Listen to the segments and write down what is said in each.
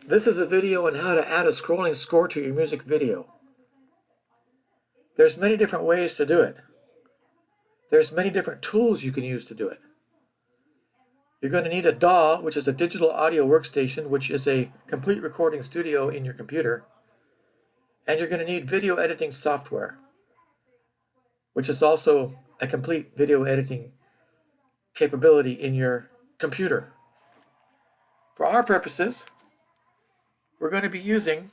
This is a video on how to add a scrolling score to your music video. There's many different ways to do it. There's many different tools you can use to do it. You're going to need a DAW, which is a digital audio workstation, which is a complete recording studio in your computer. And you're going to need video editing software, which is also a complete video editing capability in your computer. For our purposes, we're going to be using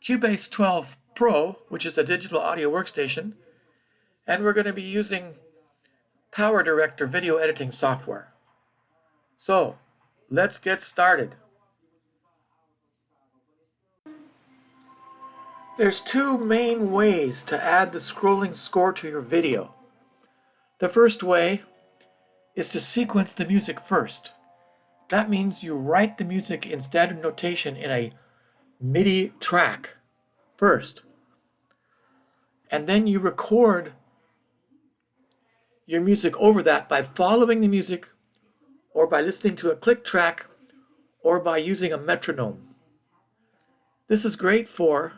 Cubase 12 Pro, which is a digital audio workstation, and we're going to be using PowerDirector video editing software. So, let's get started. There's two main ways to add the scrolling score to your video. The first way is to sequence the music first. That means you write the music in standard notation in a MIDI track first. And then you record your music over that by following the music, or by listening to a click track, or by using a metronome. This is great for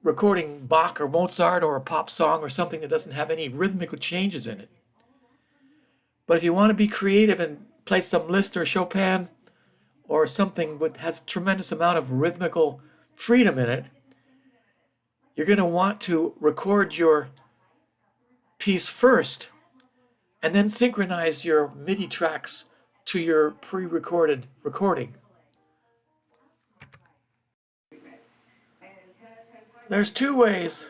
recording Bach or Mozart or a pop song or something that doesn't have any rhythmical changes in it. But if you want to be creative and play some Liszt or Chopin or something that has a tremendous amount of rhythmical freedom in it, you're going to want to record your piece first and then synchronize your MIDI tracks to your pre-recorded recording. There's two ways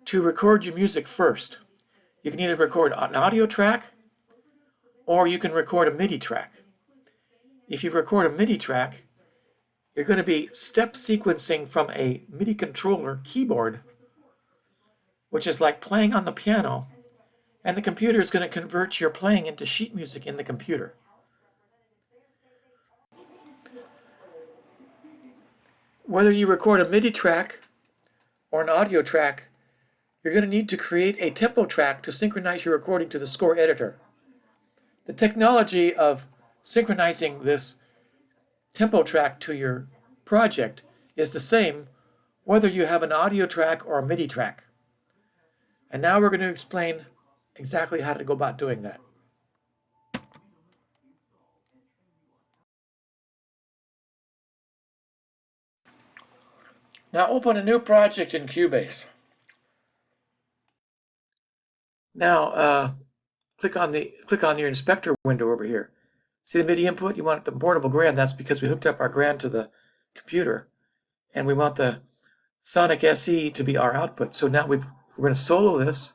to record your music first. You can either record an audio track or you can record a MIDI track. If you record a MIDI track, you're going to be step sequencing from a MIDI controller keyboard, which is like playing on the piano, and the computer is going to convert your playing into sheet music in the computer. Whether you record a MIDI track or an audio track, you're going to need to create a tempo track to synchronize your recording to the score editor. The technology of synchronizing this tempo track to your project is the same whether you have an audio track or a MIDI track. And now we're going to explain exactly how to go about doing that. Now open a new project in Cubase. Now click on your inspector window over here. See the MIDI input? You want the portable grand. That's because we hooked up our grand to the computer, and we want the Sonic SE to be our output. So now we're going to solo this.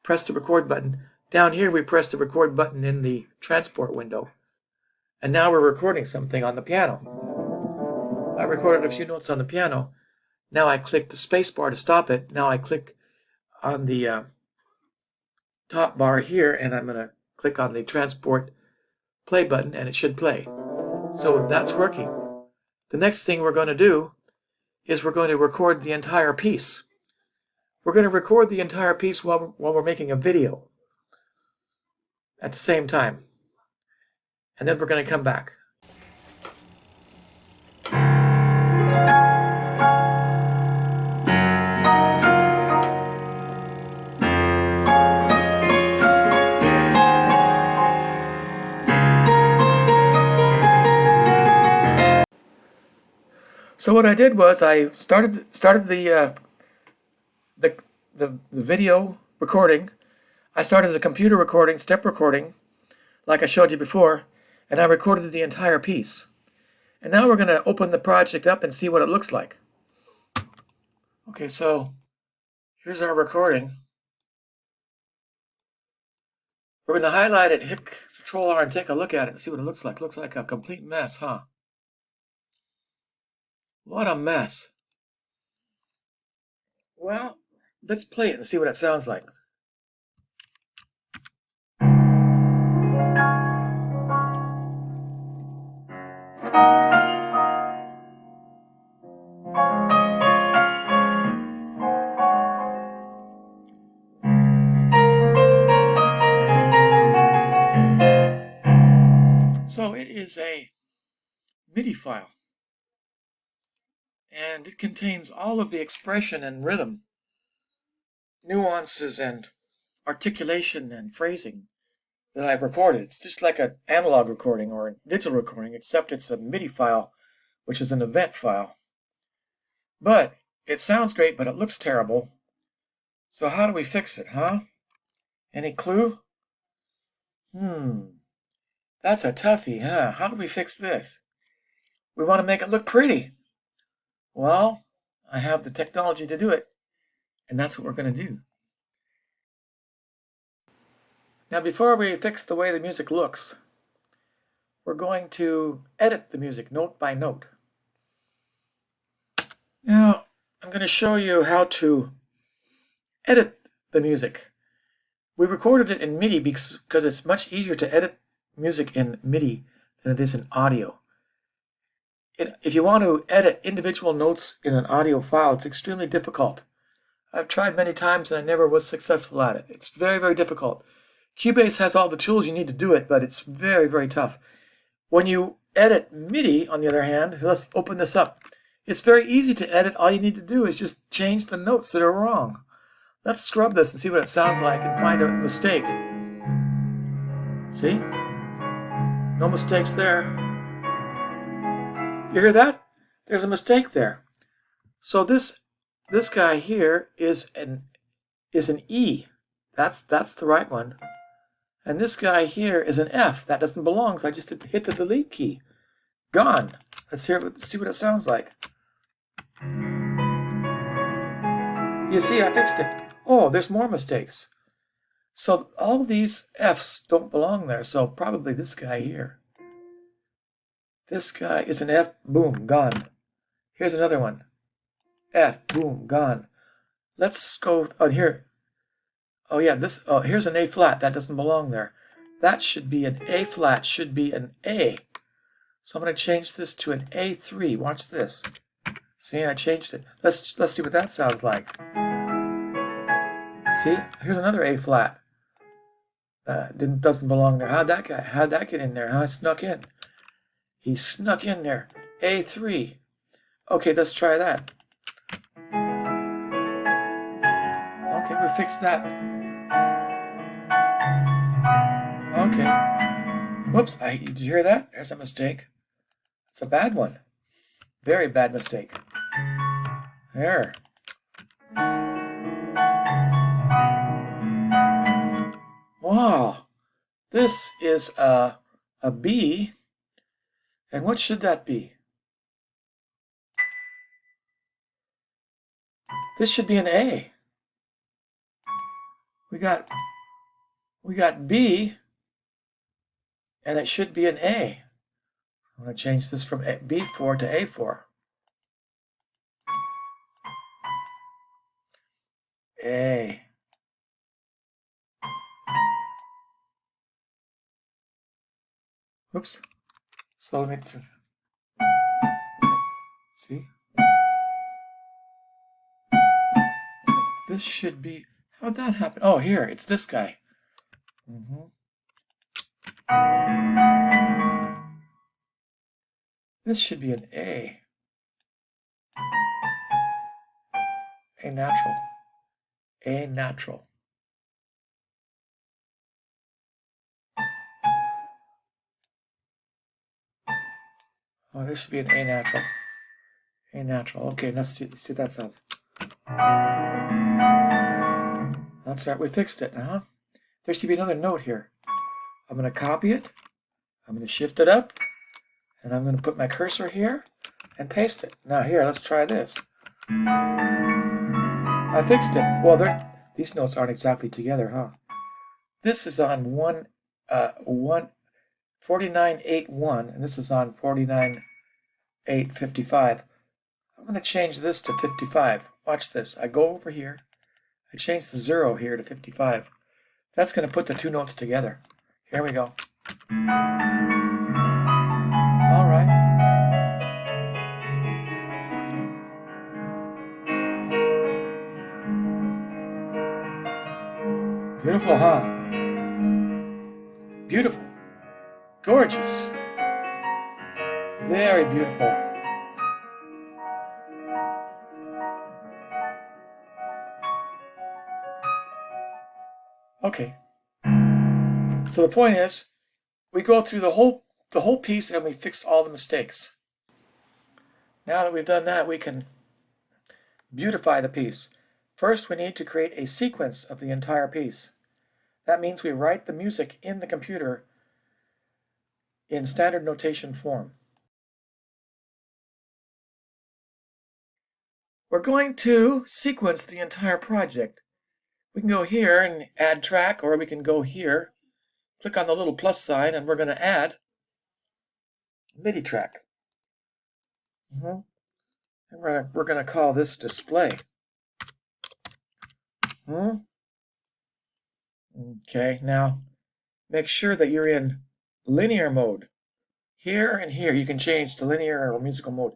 Press the record button. Down here we press the record button in the transport window. And now we're recording something on the piano. I recorded a few notes on the piano. Now I click the space bar to stop it. Now I click on the top bar here, and I'm going to click on the transport play button, and it should play. So that's working. The next thing we're going to do is we're going to record the entire piece. We're going to record the entire piece while we're making a video at the same time. And then we're going to come back. So what I did was I started the video recording. I started the computer recording, step recording, like I showed you before, and I recorded the entire piece. And now we're going to open the project up and see what it looks like. Okay, so here's our recording. We're going to highlight it, hit Control R, and take a look at it and see what it looks like. Looks like a complete mess, huh? What a mess. Well, let's play it and see what it sounds like. So So it is a MIDI file, and it contains all of the expression and rhythm, nuances and articulation and phrasing that I've recorded. It's just like an analog recording or a digital recording, except it's a MIDI file, which is an event file. But it sounds great, but it looks terrible. So how do we fix it, huh? Any clue? That's a toughie, huh? How do we fix this? We want to make it look pretty. Well, I have the technology to do it, and that's what we're going to do. Now, before we fix the way the music looks, we're going to edit the music note by note. Now, I'm going to show you how to edit the music. We recorded it in MIDI because it's much easier to edit music in MIDI than it is in audio. If you want to edit individual notes in an audio file, it's extremely difficult. I've tried many times and I never was successful at it. It's very, very difficult. Cubase has all the tools you need to do it, but it's very, very tough. When you edit MIDI, on the other hand, let's open this up. It's very easy to edit. All you need to do is just change the notes that are wrong. Let's scrub this and see what it sounds like and find a mistake. See? No mistakes there. You hear that? There's a mistake there. So this guy here is an E. That's the right one. And this guy here is an F. That doesn't belong, so I just hit the delete key. Gone. Let's see what it sounds like. You see, I fixed it. Oh, there's more mistakes. So all of these F's don't belong there, so probably this guy here. This guy is an F, boom, gone. Here's another one. F, boom, gone. Let's go on here. Oh yeah, here's an A flat. That doesn't belong there. That should be an A flat, should be an A. So I'm going to change this to an A3. Watch this. See, I changed it. Let's see what that sounds like. See, here's another A flat. Doesn't belong there. How'd that get in there? Huh? Snuck in. He snuck in there. A3. Okay, let's try that. Okay, we fixed that. Okay. Whoops, did you hear that? There's a mistake. It's a bad one. Very bad mistake. There. Wow. This is a B. And what should that be? This should be an A. We got B, and it should be an A. I'm going to change this from B4 to A4. A. Oops. So let me see. This should be. How'd that happen? Oh, here. It's this guy. This should be an A. A natural. A natural. Oh, this should be an A natural. A natural. Okay, let's see what that sounds. That's right, we fixed it, huh? There should be another note here. I'm going to copy it. I'm going to shift it up. And I'm going to put my cursor here and paste it. Now here, let's try this. I fixed it. Well, these notes aren't exactly together, huh? This is on 49.8.1, and this is on 49.8.55. I'm going to change this to 55. Watch this. I go over here. I change the 0 here to 55. That's going to put the two notes together. Here we go. All right. Beautiful, huh? Beautiful. Gorgeous. Very beautiful. Okay. So the point is, we go through the whole piece and we fix all the mistakes. Now that we've done that, we can beautify the piece. First, we need to create a sequence of the entire piece. That means we write the music in the computer in standard notation form. We're going to sequence the entire project. We can go here and add track, or we can go here, click on the little plus sign, and we're going to add MIDI track. And we're going to call this display. Okay, now make sure that you're in linear mode. Here and here you can change to linear or musical mode.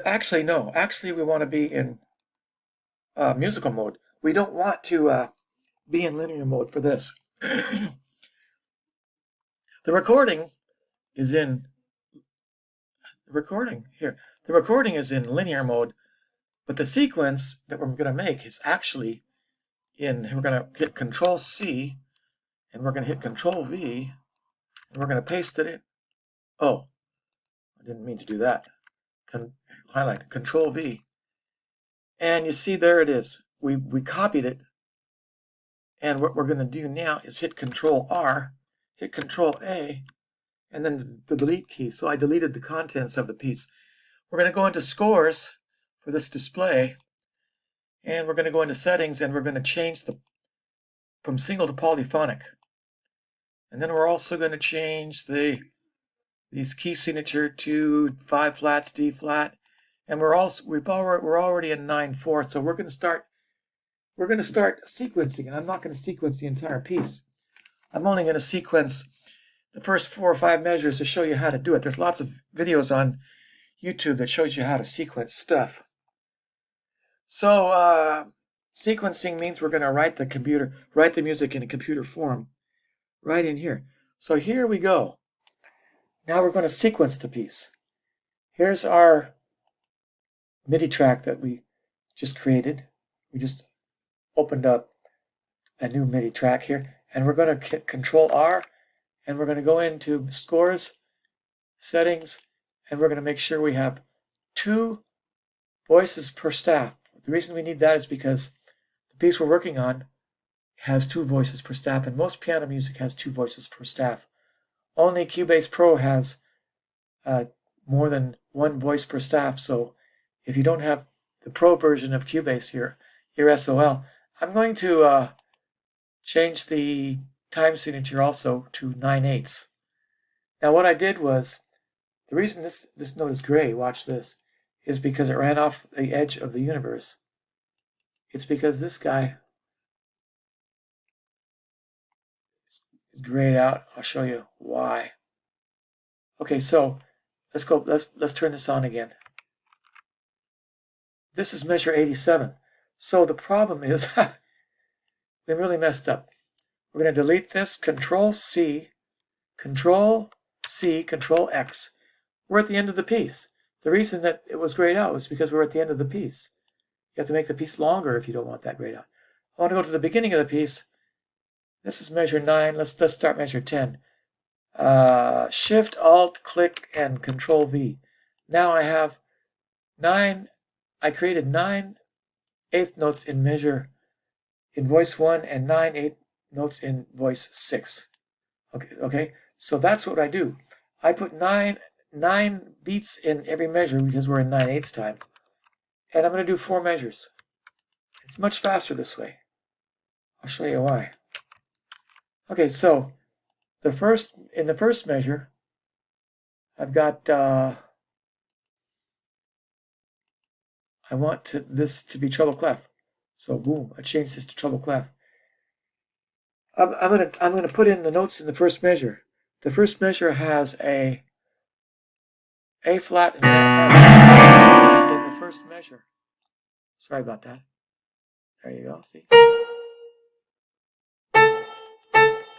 Actually, no. Actually, we want to be in musical mode. We don't want to be in linear mode for this. The recording is in linear mode, but the sequence that we're going to make is actually we're going to hit Control C, and we're going to hit Control V, and we're going to paste it in. Oh, I didn't mean to do that. Highlight Control V, and you see there it is. We copied it, and what we're going to do now is hit Control R, hit Control A, and then the delete key. So I deleted the contents of the piece. We're going to go into scores for this display, and we're going to go into settings, and we're going to change from single to polyphonic. And then we're also going to change these key signature to 5 flats, D flat, and we're already in 9/4, so we're going to start sequencing, and I'm not going to sequence the entire piece. I'm only going to sequence the first 4 or 5 measures to show you how to do it. There's lots of videos on YouTube that shows you how to sequence stuff. So sequencing means we're going to write the music in a computer form right in here. So here we go. Now we're going to sequence the piece. Here's our MIDI track that we just created. We just opened up a new MIDI track here, and we're going to hit Control R, and we're going to go into scores, settings, and we're going to make sure we have 2 voices per staff. The reason we need that is because the piece we're working on has 2 voices per staff, and most piano music has 2 voices per staff. Only Cubase Pro has more than 1 voice per staff, so if you don't have the Pro version of Cubase, you're SOL. I'm going to change the time signature also to 9/8. Now what I did was, the reason this note is gray, watch this, is because it ran off the edge of the universe. It's because this guy is grayed out. I'll show you why. Okay, so let's turn this on again. This is measure 87. So the problem is we really messed up. We're going to delete this, Control C, Control C, Control X. We're at the end of the piece. The reason that it was grayed out was because we're at the end of the piece. You have to make the piece longer if you don't want that grayed out. I want to go to the beginning of the piece. This is measure 9. Let's start measure 10. Shift, Alt, click, and Control V. Now I have 9. I created 9/8 notes in voice 1 and 9/8 notes in voice 6. Okay. So that's what I do. I put 9 beats in every measure because we're in 9/8 time, and I'm going to do 4 measures. It's much faster this way. I'll show you why. Okay, so in the first measure, I've got I want this to be treble clef. So boom, I changed this to treble clef. I'm gonna put in the notes in the first measure. The first measure has a flat and an F in the first measure. Sorry about that. There you go. See,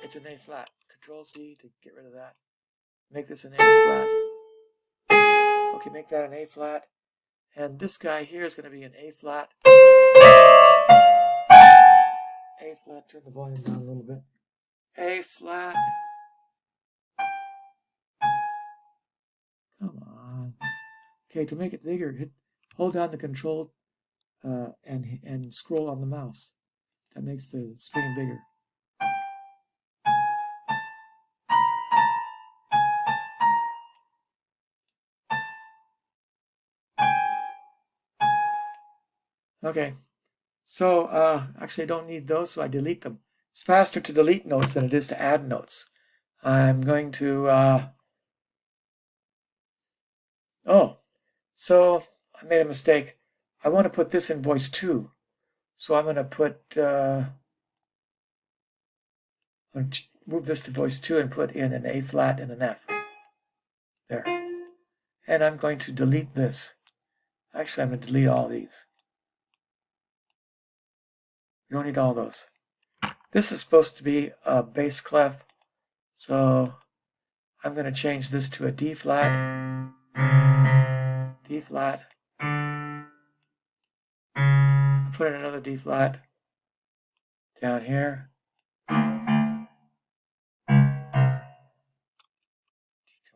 it's an A flat. Control C to get rid of that. Make this an A flat. Okay, make that an A flat. And this guy here is going to be an A flat. A flat, turn the volume down a little bit. A flat. Come on. Okay, to make it bigger, hold down the control and scroll on the mouse. That makes the screen bigger. Okay, so actually I don't need those, so I delete them. It's faster to delete notes than it is to add notes. I'm going to, so I made a mistake. I want to put this in voice 2. So I'm going to put, move this to voice 2 and put in an A flat and an F. There. And I'm going to delete this. Actually, I'm going to delete all these. You don't need all those. This is supposed to be a bass clef, so I'm going to change this to a D flat, D flat, put in another D flat down here, come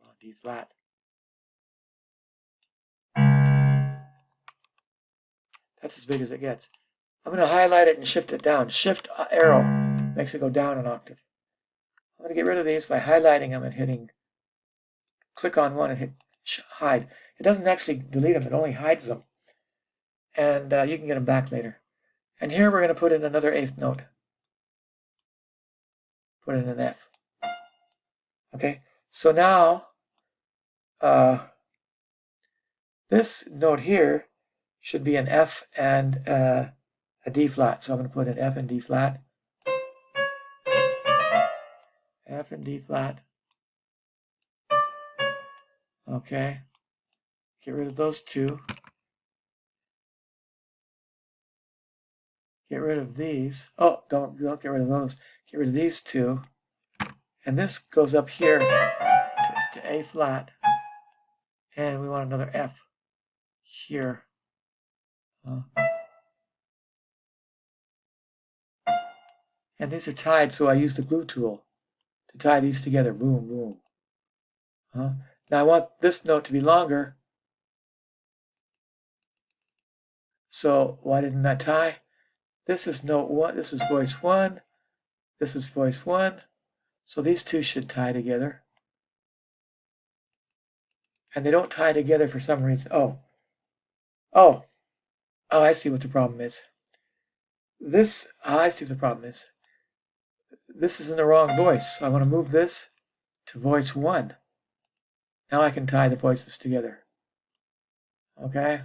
on, D flat. That's as big as it gets. I'm going to highlight it and shift it down. Shift arrow makes it go down an octave. I'm going to get rid of these by highlighting them and hitting, click on one and hit hide. It doesn't actually delete them, it only hides them. And you can get them back later. And here we're going to put in another eighth note. Put in an F. Okay, so now this note here should be an F and a D flat. So I'm going to put an F and D flat. F and D flat. Okay. Get rid of those two. Get rid of these. Oh, don't get rid of those. Get rid of these two. And this goes up here to A flat. And we want another F here. And these are tied, so I use the glue tool to tie these together. Boom, boom. Now I want this note to be longer. So why didn't I tie? This is note 1, this is voice 1, this is voice 1. So these two should tie together. And they don't tie together for some reason. Oh, I see what the problem is. I see what the problem is. This is in the wrong voice. So I want to move this to voice 1. Now I can tie the voices together. Okay?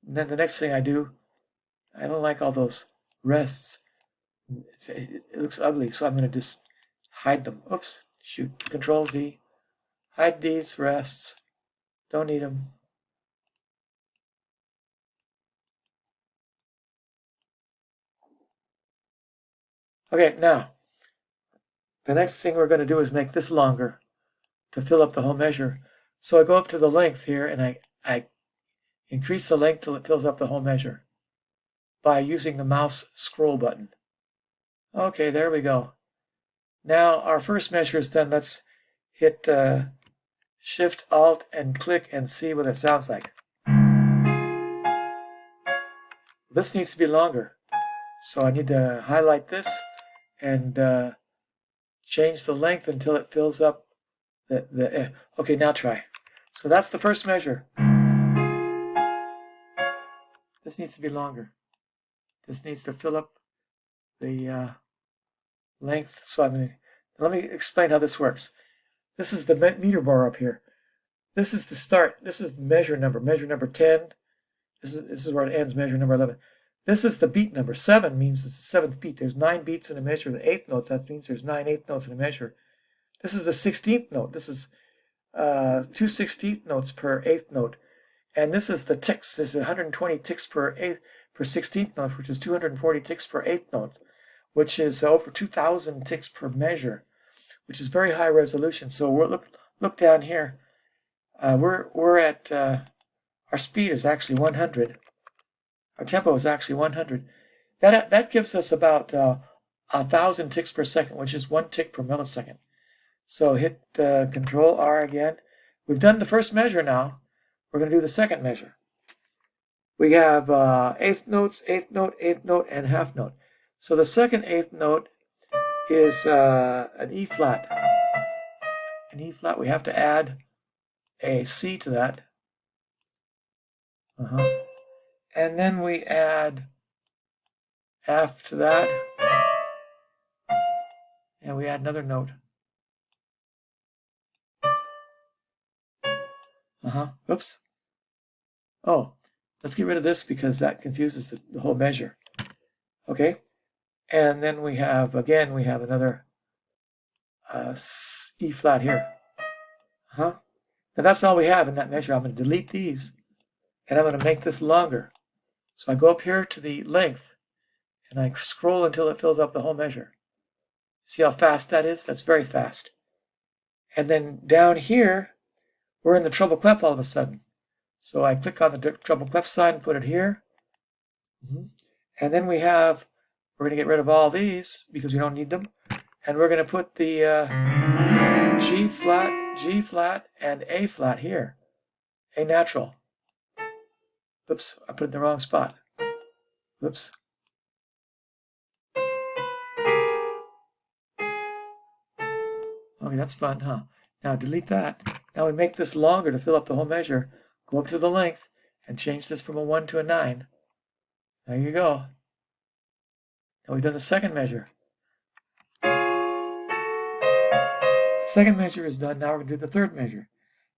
And then the next thing I do, I don't like all those rests. It looks ugly, so I'm going to just hide them. Oops, shoot, Control Z. Hide these rests. Don't need them. Okay, now, the next thing we're going to do is make this longer to fill up the whole measure. So I go up to the length here and I increase the length till it fills up the whole measure by using the mouse scroll button. Okay, there we go. Now our first measure is done. Let's hit Shift, Alt, and click and see what it sounds like. This needs to be longer. So I need to highlight this and change the length until it fills up the okay, now try. So that's the first measure. This needs to be longer. This needs to fill up the length. So let me explain how this works. This is the meter bar up here. This is the start. This is the measure number 10. This is where it ends, measure number 11. This is the beat number. 7 means it's the 7th beat. There's 9 beats in a measure. The 8th note, that means there's 9 8th notes in a measure. This is the 16th note. This is 2 16th notes per 8th note. And this is the ticks. This is 120 ticks per 16th note, which is 240 ticks per 8th note, which is over 2,000 ticks per measure, which is very high resolution. So look look down here. We're at our speed is actually 100. Our tempo is actually 100. That gives us about 1,000 ticks per second, which is 1 tick per millisecond. So hit Control R again. We've done the first measure now. We're going to do the second measure. We have eighth notes, eighth note, and half note. So the second eighth note is an E flat. An E flat, we have to add a C to that. And then we add F to that. And we add another note. Oops. Oh, let's get rid of this because that confuses the whole measure. Okay. And then we have, again, we have another E flat here. Now that's all we have in that measure. I'm going to delete these and I'm going to make this longer. So I go up here to the length and I scroll until it fills up the whole measure. See how fast that is? That's very fast. And then down here, we're in the treble clef all of a sudden. So I click on the treble clef sign and put it here. And then we're going to get rid of all these because we don't need them. And we're going to put the G flat, and A flat here. A natural. Oops, I put it in the wrong spot. Oops. Okay, that's fun, huh? Now delete that. Now we make this longer to fill up the whole measure. Go up to the length and change this from a 1 to a 9. There you go. Now we've done the second measure. The second measure is done. Now we're going to do the third measure.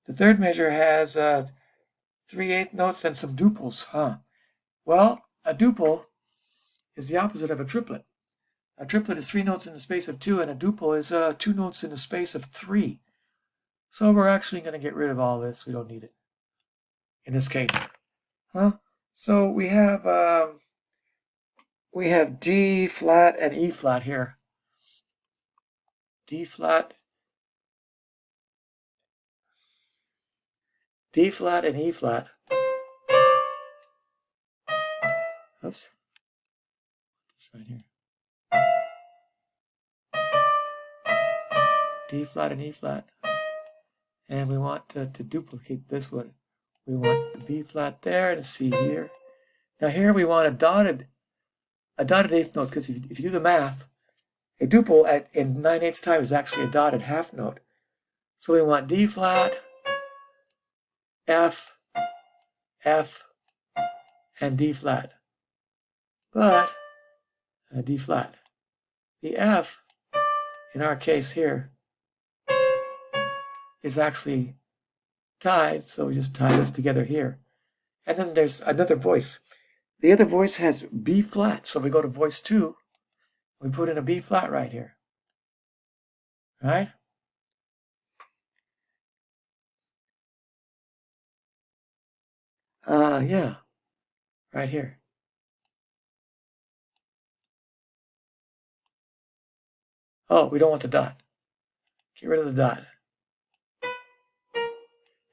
The third measure has 3/8 notes and some duples, huh? Well, a duple is the opposite of a triplet. A triplet is 3 notes in the space of 2, and a duple is 2 notes in the space of 3. So we're actually going to get rid of all this. We don't need it in this case. So we have D flat and E flat here. D flat and E flat. Oops. This right here. D flat and E flat. And we want to duplicate this one. We want the B flat there and a C here. Now here we want a dotted eighth note, because if you do the math, a duple in 9/8 time is actually a dotted half note. So we want D flat, F, and D flat. But D flat. The F, in our case here, is actually tied, so we just tie this together here. And then there's another voice. The other voice has B flat, so we go to voice 2. We put in a B flat right here. Right? Yeah. Right here. Oh, we don't want the dot. Get rid of the dot.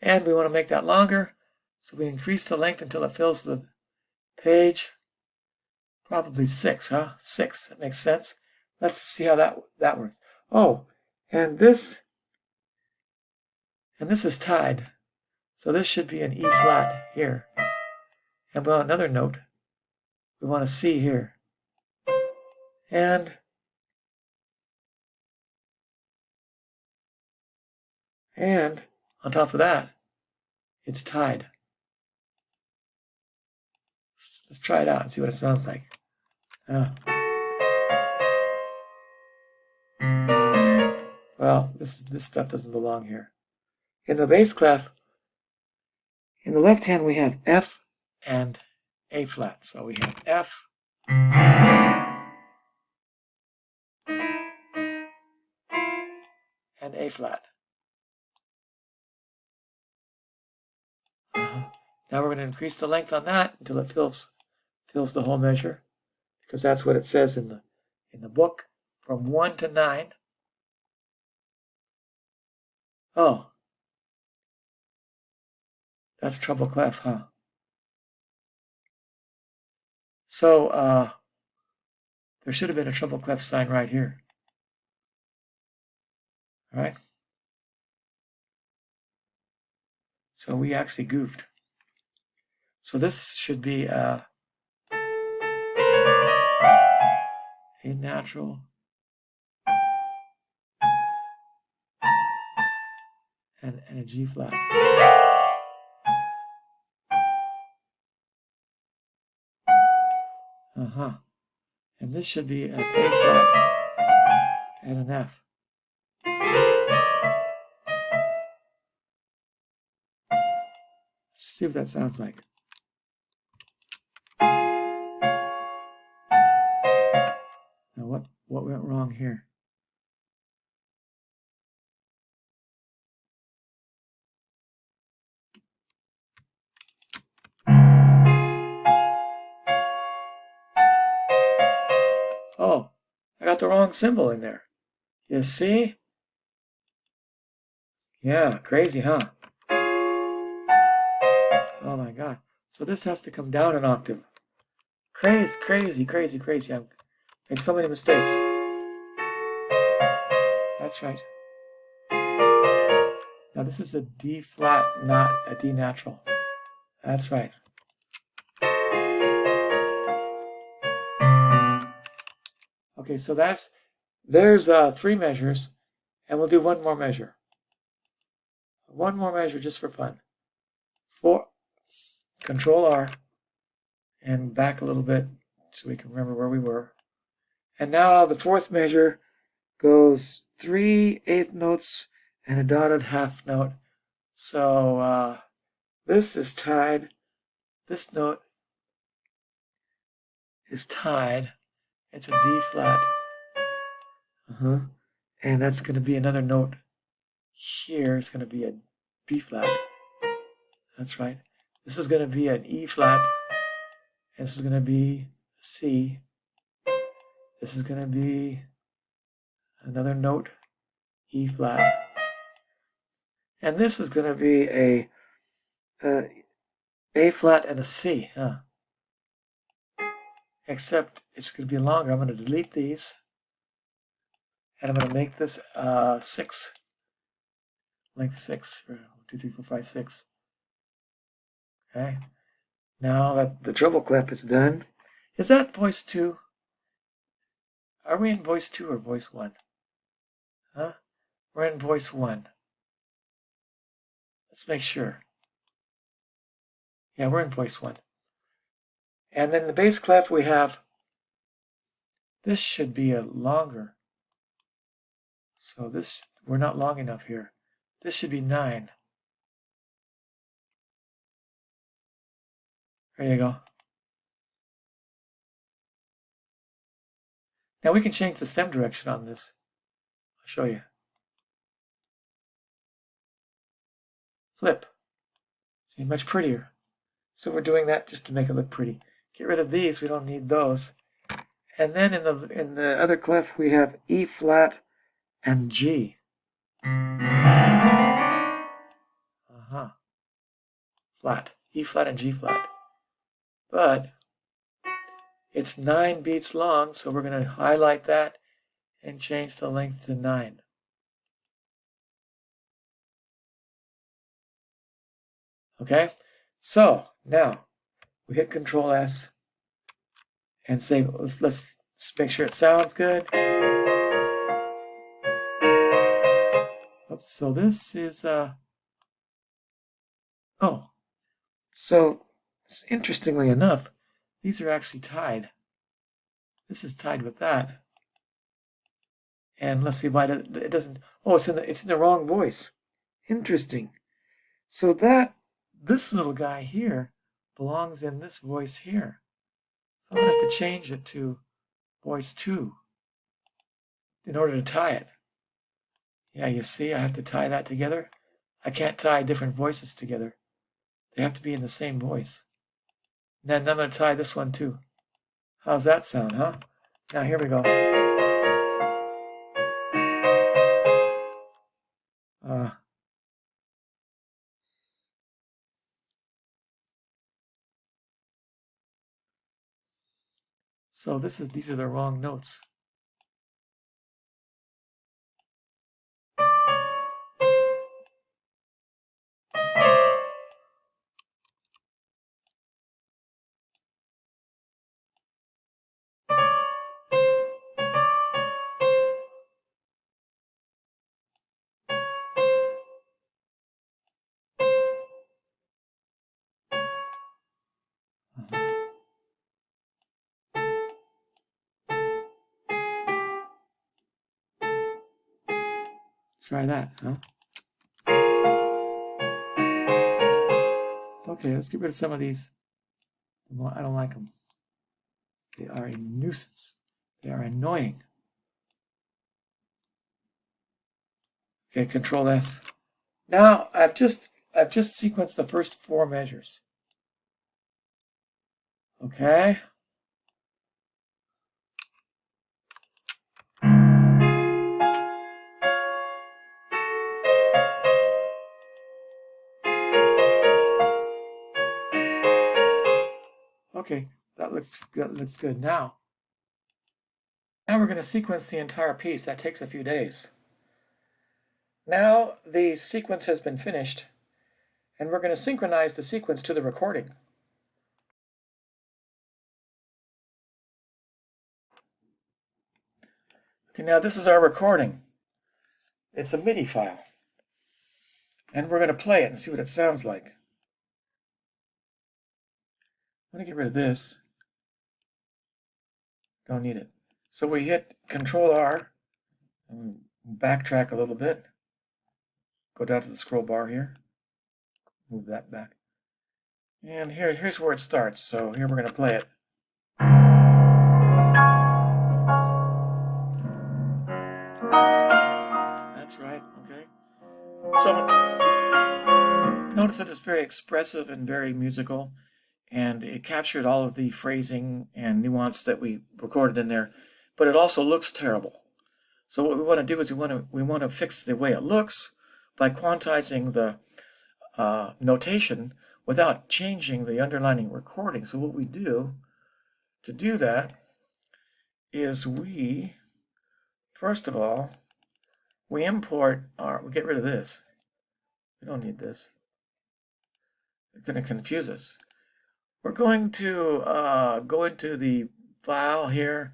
And we want to make that longer, so we increase the length until it fills the page. Probably 6, huh? 6. That makes sense. Let's see how that works. Oh, and this is tied. So this should be an E flat here. And we want another note. We want a C here. And on top of that, it's tied. Let's try it out and see what it sounds like. Well, this stuff doesn't belong here. In the bass clef, in the left hand we have F and A flat. So we have F and A flat. Now we're going to increase the length on that until it fills the whole measure, because that's what it says in the book, from 1 to 9. Oh, That's treble clef, huh? So there should have been a treble clef sign right here. All right. So we actually goofed. So this should be a natural and a G flat. And this should be an A flat and an F. Let's see what that sounds like. Now what went wrong here? Oh, I got the wrong symbol in there. You see? Yeah, crazy, huh? Oh my God. So this has to come down an octave. Crazy, crazy, crazy, crazy. I've made so many mistakes. That's right. Now this is a D flat, not a D natural. That's right. Okay, so there's 3 measures, and we'll do one more measure. One more measure just for fun. Control R, and back a little bit so we can remember where we were. And now the 4th measure goes 3 eighth notes and a dotted half note. So this is tied. This note is tied. It's a D flat. And that's going to be another note here. It's going to be a B flat. That's right. This is going to be an E flat. And this is going to be a C. This is going to be another note, E flat. And this is going to be A flat and a C. Except it's going to be longer. I'm going to delete these. And I'm going to make this 6. Length 6. 1, 2, 3, 4, 5, 6. Okay. Now that the treble clef is done, is that voice 2? Are we in voice 2 or voice 1? Huh? We're in voice 1. Let's make sure. Yeah, we're in voice 1. And then the bass clef we have, this should be a longer. So this, we're not long enough here. This should be 9. There you go. Now we can change the stem direction on this. I'll show you. Flip. See, much prettier. So we're doing that just to make it look pretty. Get rid of these, we don't need those. And then in the other clef we have E flat and G. Flat. E flat and G flat. But it's 9 beats long, so we're going to highlight that and change the length to 9. Okay? So now we hit Control S and say, let's make sure it sounds good. Oops, so this is so interestingly enough, these are actually tied. This is tied with that. And let's see why it doesn't. Oh, it's in the wrong voice. Interesting. So this little guy here belongs in this voice here. So I'm going to have to change it to voice 2 in order to tie it. Yeah, you see, I have to tie that together. I can't tie different voices together. They have to be in the same voice. And then I'm going to tie this one too. How's that sound, huh? Now here we go. So these are the wrong notes. Try that, huh? Okay, let's get rid of some of these. I don't like them. They are a nuisance. They are annoying. Okay, Control S. Now I've just sequenced the first 4 measures. Okay. Okay, that looks good. Now we're going to sequence the entire piece. That takes a few days. Now the sequence has been finished, and we're going to synchronize the sequence to the recording. Okay, now this is our recording. It's a MIDI file, and we're going to play it and see what it sounds like. I'm going to get rid of this. Don't need it. So we hit Control R, and backtrack a little bit. Go down to the scroll bar here. Move that back. And here's where it starts. So here we're going to play it. That's right, okay. So notice that it's very expressive and very musical, and it captured all of the phrasing and nuance that we recorded in there, but it also looks terrible. So what we want to do is we want to fix the way it looks by quantizing the notation without changing the underlying recording. So what we do to do that is we, first of all, we get rid of this. We don't need this. It's going to confuse us. We're going to go into the file here,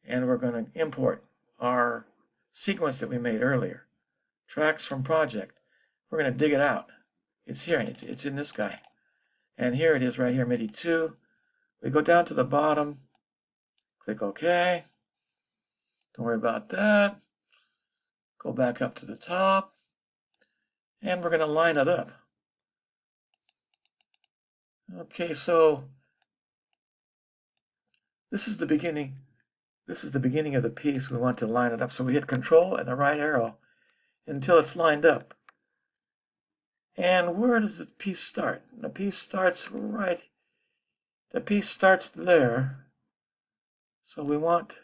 and we're going to import our sequence that we made earlier. Tracks from project. We're going to dig it out. It's here. It's in this guy. And here it is right here, MIDI 2. We go down to the bottom, click OK. Don't worry about that. Go back up to the top, and we're going to line it up. Okay, so this is the beginning. This is the beginning of the piece. We want to line it up. So we hit Control and the right arrow until it's lined up. And where does the piece start? The piece starts right. The piece starts there. So we want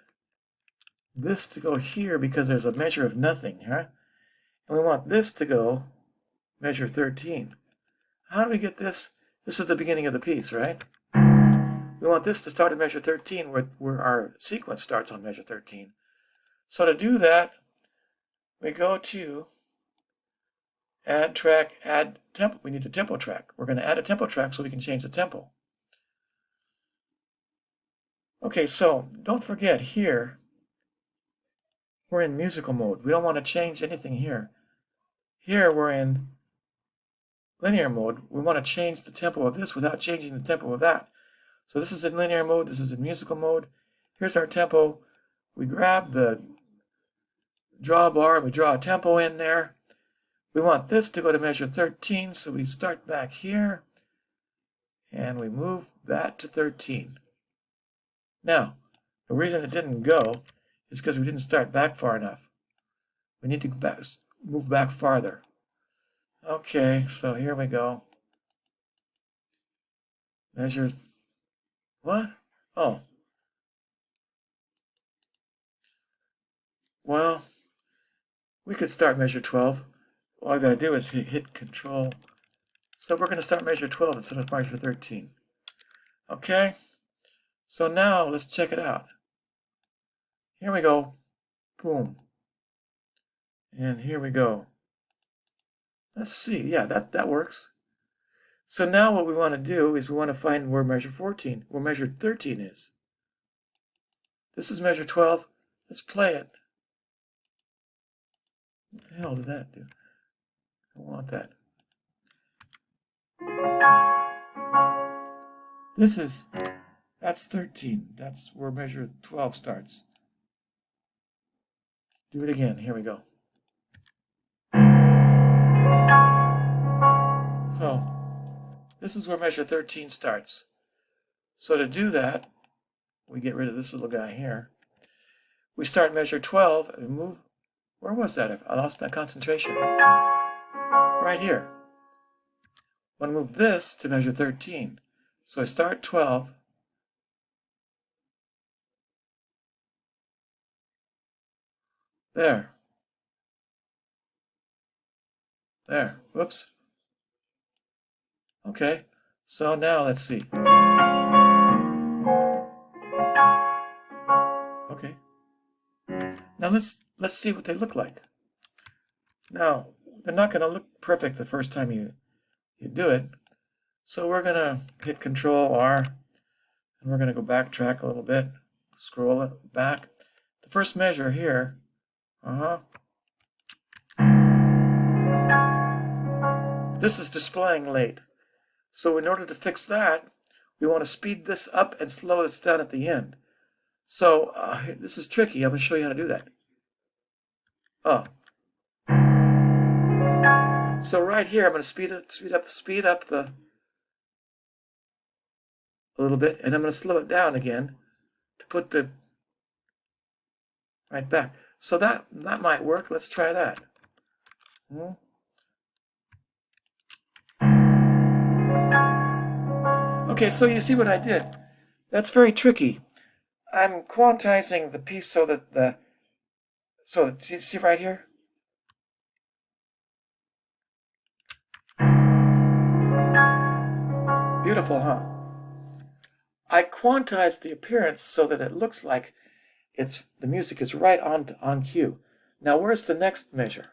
this to go here because there's a measure of nothing, huh? And we want this to go measure 13. How do we get this? This is the beginning of the piece, right? We want this to start at measure 13 where our sequence starts on measure 13. So to do that, we go to Add Track, Add Tempo. We need a tempo track. We're going to add a tempo track so we can change the tempo. Okay, so don't forget here, we're in musical mode. We don't want to change anything here. Here we're in linear mode. We want to change the tempo of this without changing the tempo of that. So this is in linear mode, this is in musical mode. Here's our tempo. We grab the drawbar, we draw a tempo in there. We want this to go to measure 13, so we start back here, and we move that to 13. Now, the reason it didn't go is because we didn't start back far enough. We need to move back farther. Okay, so here we go. Measure, what? Oh. Well, we could start measure 12. All I gotta do is hit Control. So we're gonna start measure 12 instead of measure 13. Okay, So now let's check it out. Here we go. Boom. And here we go. Let's see. Yeah, that works. So now what we want to do is we want to find where measure 14, where measure 13 is. This is measure 12. Let's play it. What the hell did that do? I don't want that. That's 13. That's where measure 12 starts. Do it again. Here we go. So this is where measure 13 starts. So to do that, we get rid of this little guy here. We start measure 12 and move. Where was that? I lost my concentration. Right here. I want to move this to measure 13. So I start 12. There. There. Whoops. Okay. So now let's see. Okay. Now let's see what they look like. Now, they're not going to look perfect the first time you do it. So we're going to hit Control R, and we're going to go backtrack a little bit, scroll it back. The first measure here, this is displaying late. So in order to fix that, we want to speed this up and slow this down at the end. So this is tricky. I'm going to show you how to do that. So right here, I'm going to speed up a little bit, and I'm going to slow it down again to put the right back. So that might work. Let's try that. Okay, so you see what I did. That's very tricky. I'm quantizing the piece so that see right here? Beautiful, huh? I quantized the appearance so that it looks like the music is right on cue. Now where's the next measure?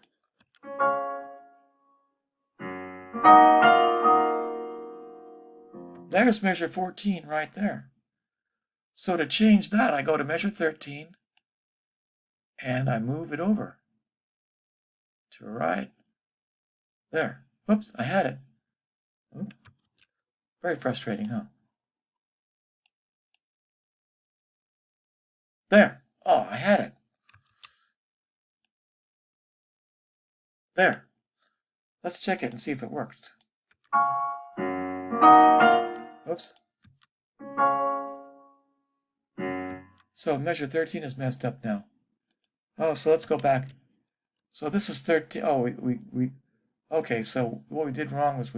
There's measure 14 right there. So to change that, I go to measure 13 and I move it over to right there. Whoops, I had it. Oops. Very frustrating, huh? There. Oh, I had it. There. Let's check it and see if it works. Oops. So measure 13 is messed up now. Oh, so let's go back. So this is 13. Oh, we okay, so what we did wrong was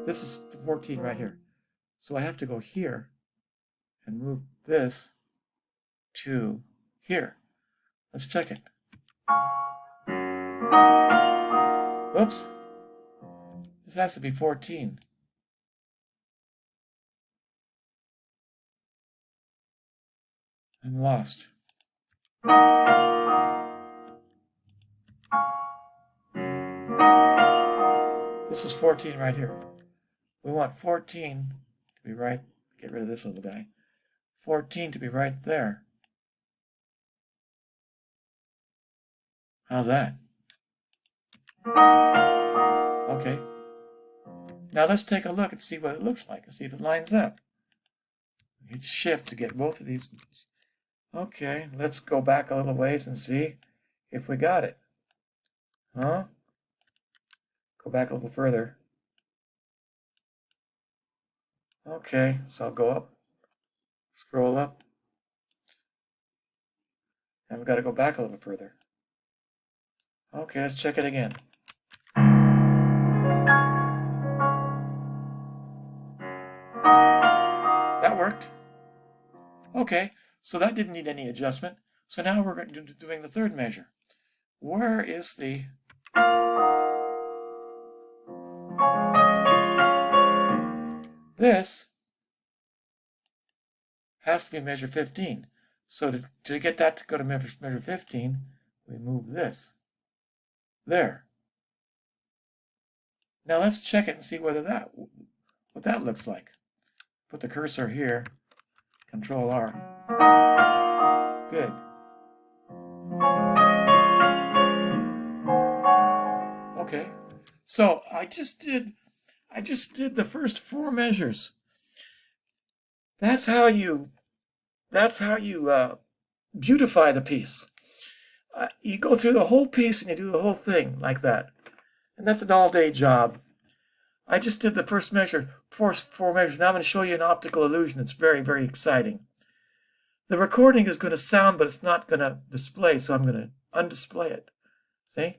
this is 14 right here. So I have to go here and move this to here. Let's check it. Whoops. This has to be 14. I'm lost. This is 14 right here. We want 14 to be right. Get rid of this little guy. 14 to be right there. How's that? Okay. Now let's take a look and see what it looks like and see if it lines up. Hit shift to get both of these. Okay, let's go back a little ways and see if we got it. Huh? Go back a little further. Okay, so I'll go up, scroll up, and we've got to go back a little further. Okay, let's check it again. That worked. Okay, so that didn't need any adjustment. So now we're doing the third measure. Where is the... This has to be measure 15. So to get that to go to measure 15, we move this. There. Now let's check it and see what that looks like. Put the cursor here, Control R. Good. Okay. So I just did the first 4 measures. That's how you beautify the piece. You go through the whole piece and you do the whole thing like that. And that's an all-day job. I just did the first measure, four measures. Now I'm going to show you an optical illusion. It's very, very exciting. The recording is going to sound, but it's not going to display, so I'm going to undisplay it. See?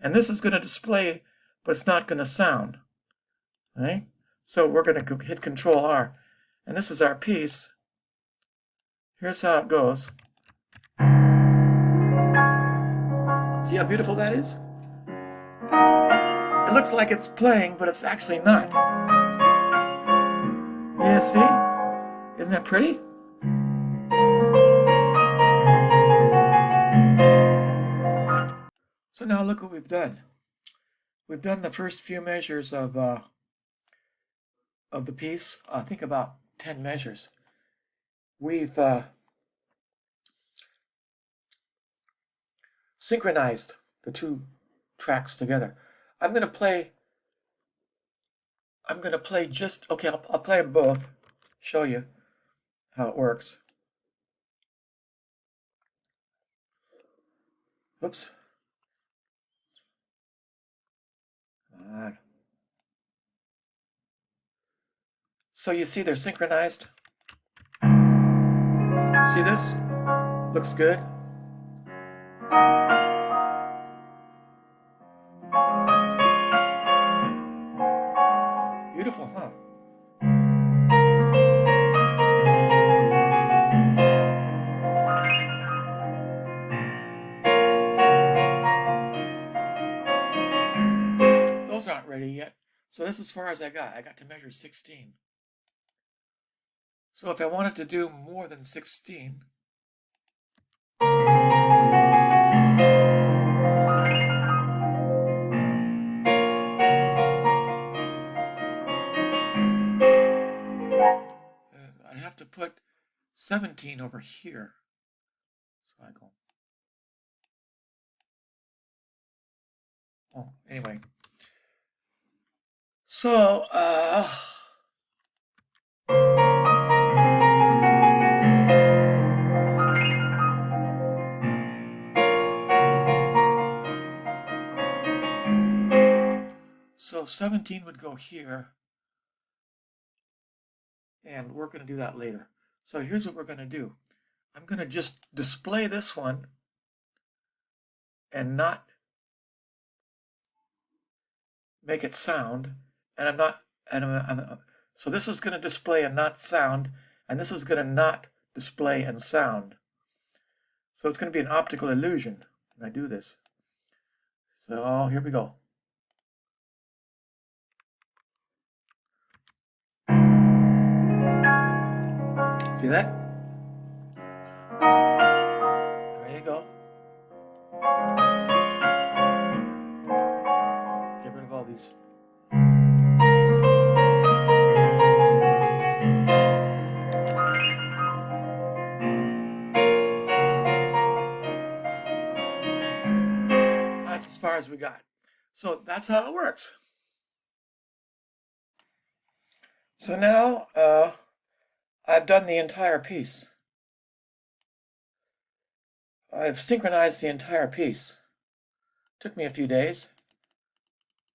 And this is going to display, but it's not going to sound. Right? So we're going to hit Control R. And this is our piece. Here's how it goes. See how beautiful that is? It looks like it's playing, but it's actually not. You see? Isn't that pretty? So now look what we've done. We've done the first few measures of the piece. I think about 10 measures. We've synchronized the 2 tracks together. I'm going to play just, okay, I'll play them both, show you how it works. Whoops. Come on. So you see they're synchronized. See this? Looks good. Beautiful, huh? Those aren't ready yet. So this is as far as I got. I got to measure 16. So if I wanted to do more than 16, I'd have to put 17 over here. So I go. Oh, anyway. So, so 17 would go here, and we're going to do that later. So here's what we're going to do. I'm going to just display this one and not make it sound, and I'm not, so this is going to display and not sound, and this is going to not display and sound. So it's going to be an optical illusion when I do this. So here we go. See that? There you go. Get rid of all these. That's as far as we got. So that's how it works. So now I've done the entire piece. I've synchronized the entire piece. Took me a few days.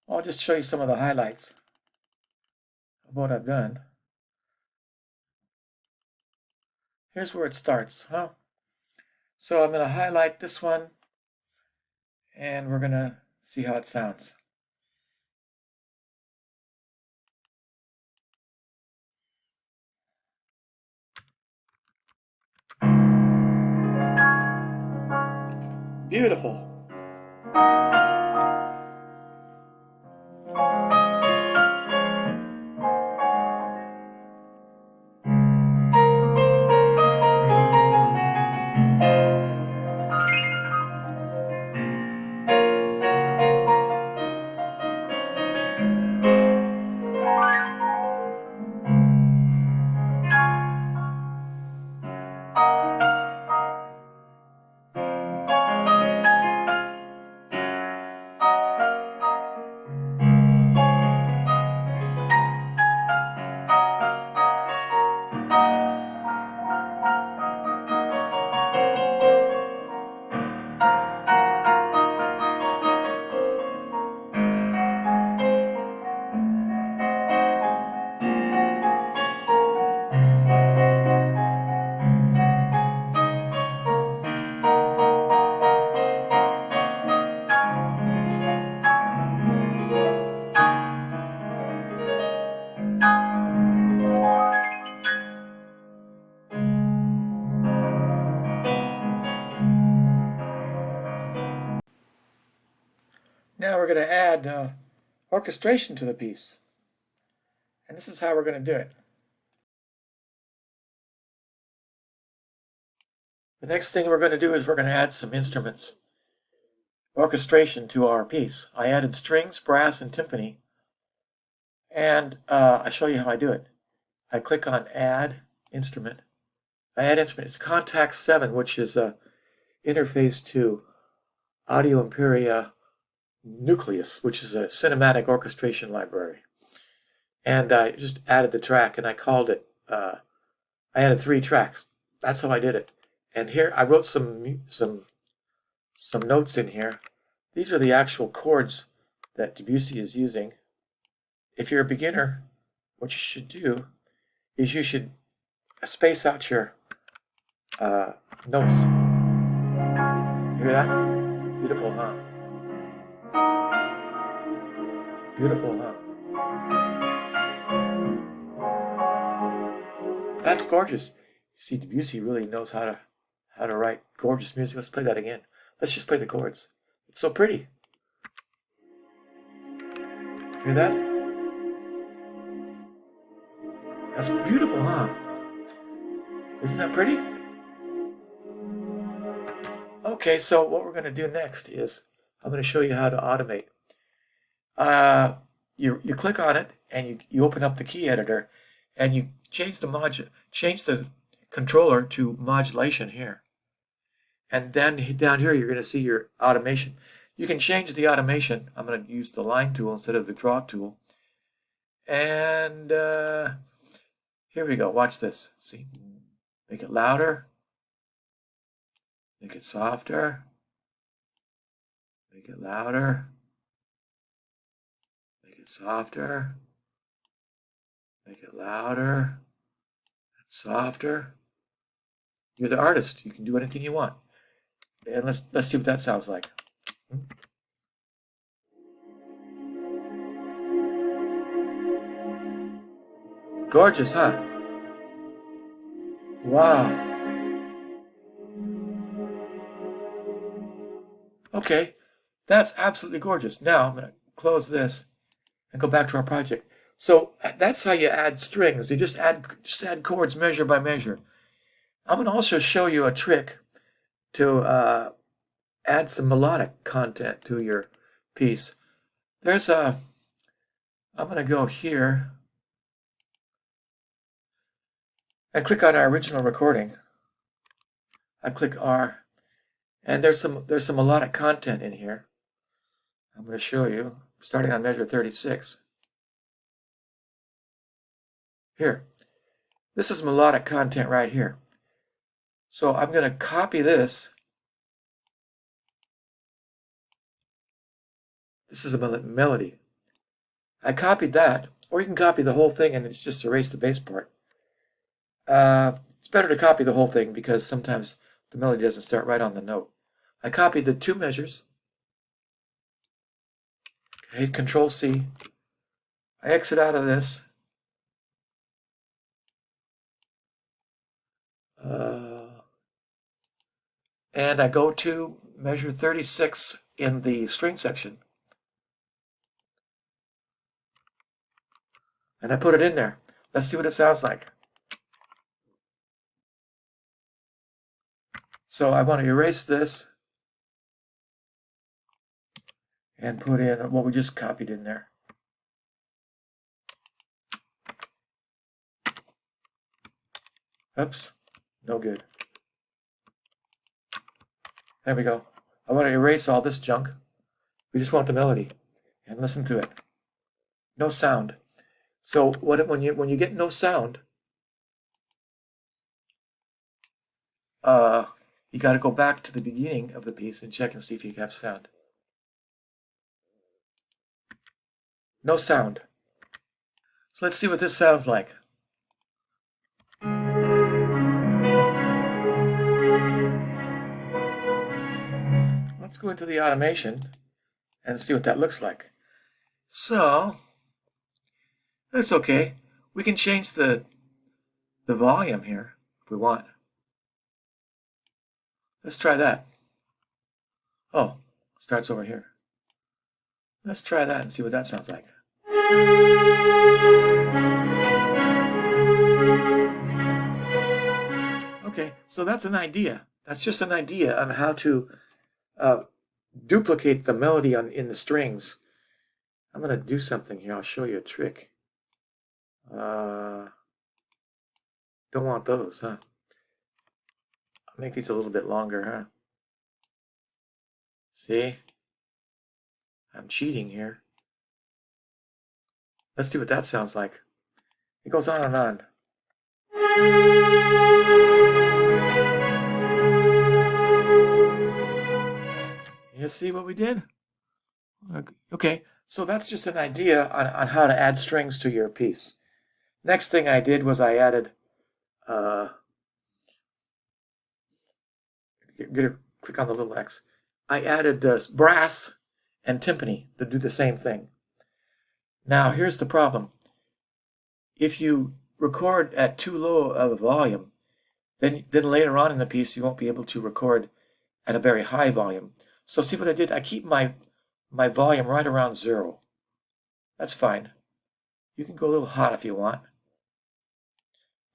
I'll just show you some of the highlights of what I've done. Here's where it starts, huh? So I'm going to highlight this one, and we're going to see how it sounds. Beautiful. Now we're going to add orchestration to the piece. And this is how we're going to do it. The next thing we're going to do is we're going to add some instruments orchestration to our piece. I added strings, brass, and timpani. And I'll show you how I do it. I click on Add Instrument. I add instrument. It's Contact 7, which is a interface to Audio Imperia Nucleus, which is a cinematic orchestration library. And I just added the track, and I called it, I added 3 tracks. That's how I did it. And here, I wrote some notes in here. These are the actual chords that Debussy is using. If you're a beginner, what you should do is you should space out your notes. You hear that? Beautiful, huh? Beautiful, huh? That's gorgeous. See, Debussy really knows how to write gorgeous music. Let's play that again. Let's just play the chords. It's so pretty. Hear that? That's beautiful, huh? Isn't that pretty? Okay, so what we're going to do next is I'm going to show you how to automate. You click on it and you open up the key editor and you change the controller to modulation here. And then down here you're going to see your automation. You can change the automation. I'm going to use the line tool instead of the draw tool. And here we go. Watch this. See? Make it louder. Make it softer. Make it louder. Make it softer. Make it louder. And softer. You're the artist. You can do anything you want. And let's see what that sounds like. Gorgeous, huh? Wow. Okay, that's absolutely gorgeous. Now I'm going to close this and go back to our project. So that's how you add strings. You just add chords measure by measure. I'm going to also show you a trick to add some melodic content to your piece. I'm going to go here and click on our original recording. I click R, and there's some melodic content in here. I'm going to show you, starting on measure 36. Here, this is melodic content right here. So I'm going to copy this. This is a melody. I copied that, or you can copy the whole thing and it's just erase the bass part. It's better to copy the whole thing because sometimes the melody doesn't start right on the note. I copied the 2 measures. I hit Control C. I exit out of this. And I go to measure 36 in the string section. And I put it in there. Let's see what it sounds like. So I want to erase this and put in what we just copied in there. Oops, no good. There we go. I want to erase all this junk. We just want the melody and listen to it. No sound. So when you get no sound, you got to go back to the beginning of the piece and check and see if you have sound. No sound. So let's see what this sounds like. Let's go into the automation and see what that looks like. So that's okay. We can change the volume here if we want. Let's try that. Oh, starts over here. Let's try that and see what that sounds like. Okay, so that's an idea. That's just an idea on how to duplicate the melody in the strings. I'm going to do something here. I'll show you a trick. Don't want those, huh? I'll make these a little bit longer, huh? See? I'm cheating here. Let's see what that sounds like. It goes on and on. You see what we did? Okay, so that's just an idea on how to add strings to your piece. Next thing I did was I added, click on the little X. I added brass and timpani to do the same thing. Now here's the problem. If you record at too low of a volume, then later on in the piece you won't be able to record at a very high volume. So see what I did? I keep my volume right around 0. That's fine. You can go a little hot if you want.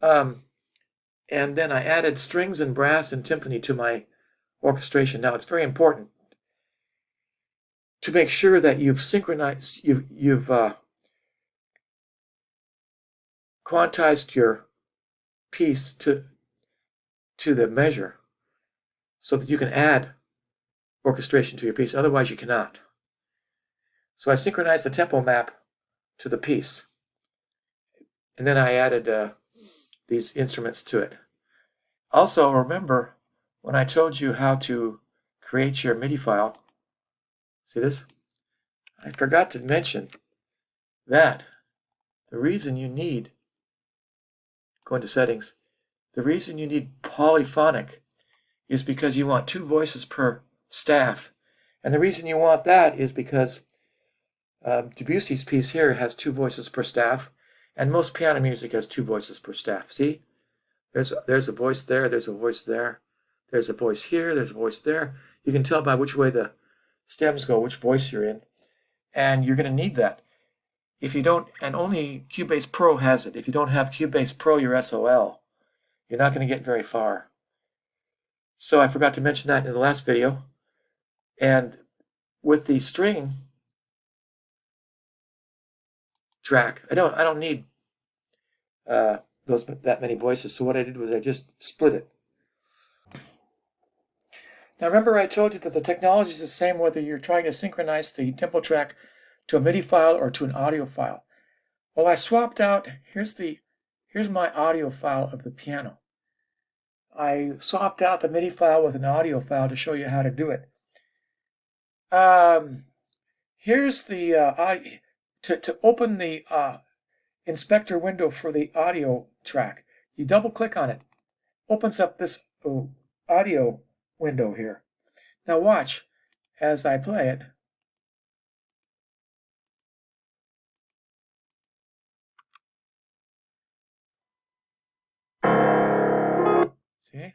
And then I added strings and brass and timpani to my orchestration. Now it's very important to make sure that you've synchronized, you've quantized your piece to the measure so that you can add orchestration to your piece. Otherwise you cannot. So I synchronized the tempo map to the piece. And then I added these instruments to it. Also, remember when I told you how to create your MIDI file, see this? I forgot to mention that the reason you need, go into settings, the reason you need polyphonic is because you want 2 voices per staff. And the reason you want that is because Debussy's piece here has 2 voices per staff, and most piano music has 2 voices per staff. See? There's a voice there, there's a voice there, there's a voice here, there's a voice there. You can tell by which way the stems go, which voice you're in, and you're going to need that. If you don't, and only Cubase Pro has it. If you don't have Cubase Pro, you're SOL. You're not going to get very far. So I forgot to mention that in the last video. And with the string track, I don't need that many voices. So what I did was I just split it. Now remember I told you that the technology is the same whether you're trying to synchronize the tempo track to a MIDI file or to an audio file. Well, I swapped out, here's my audio file of the piano. I swapped out the MIDI file with an audio file to show you how to do it. Here's the, to open the inspector window for the audio track. You double click on it. Opens up this audio window here. Now watch as I play it. See?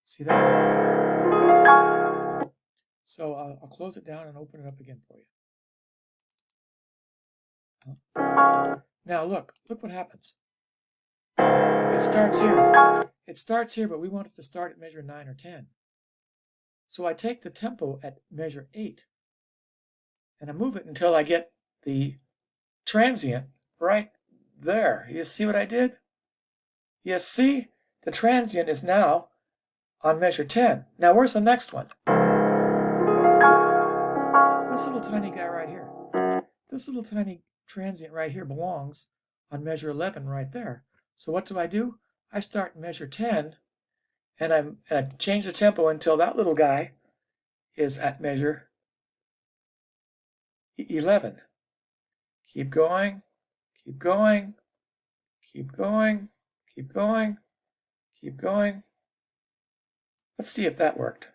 See that? So I'll close it down and open it up again for you. Now look what happens. It starts here. It starts here, but we want it to start at measure 9 or 10. So I take the tempo at measure 8 and I move it until I get the transient right there. You see what I did? You see? The transient is now on measure 10. Now where's the next one? This little tiny guy right here. This little tiny transient right here belongs on measure 11 right there. So what do? I start measure 10 and I change the tempo until that little guy is at measure 11. Keep going, keep going, keep going, keep going, keep going. Let's see if that worked.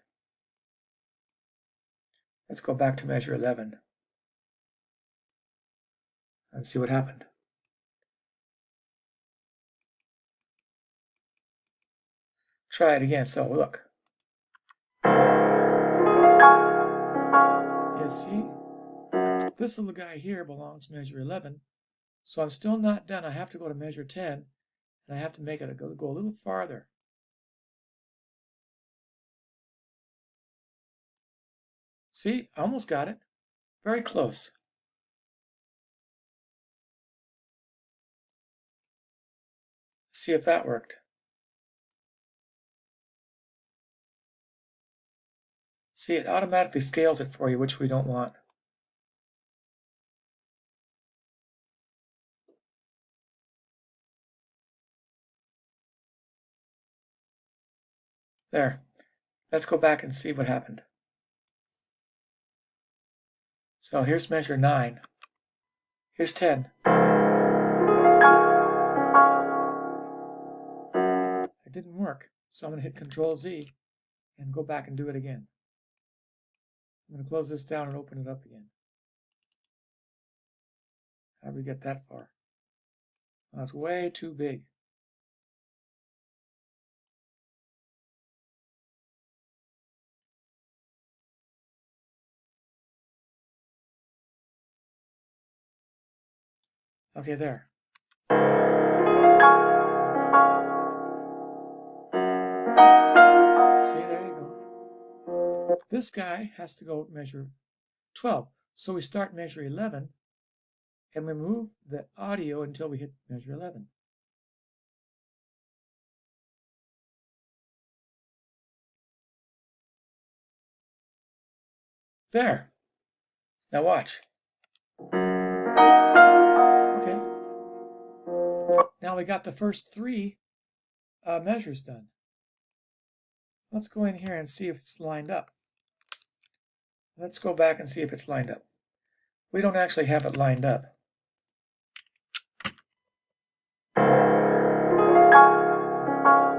Let's go back to measure 11 and see what happened. Try it again. So look. see? This little guy here belongs to measure 11. So I'm still not done. I have to go to measure 10, and I have to make it go a little farther. See, I almost got it. Very close. See if that worked. See, it automatically scales it for you, which we don't want. There. Let's go back and see what happened. So here's measure 9. Here's 10. It didn't work, so I'm going to hit Control Z and go back and do it again. I'm going to close this down and open it up again. How do we get that far? Oh, it's way too big. Okay, there. See, there you go. This guy has to go measure 12. So we start measure 11 and we move the audio until we hit measure 11. There. Now watch. Okay. Now we got the first 3 measures done. Let's go in here and see if it's lined up. Let's go back and see if it's lined up. We don't actually have it lined up.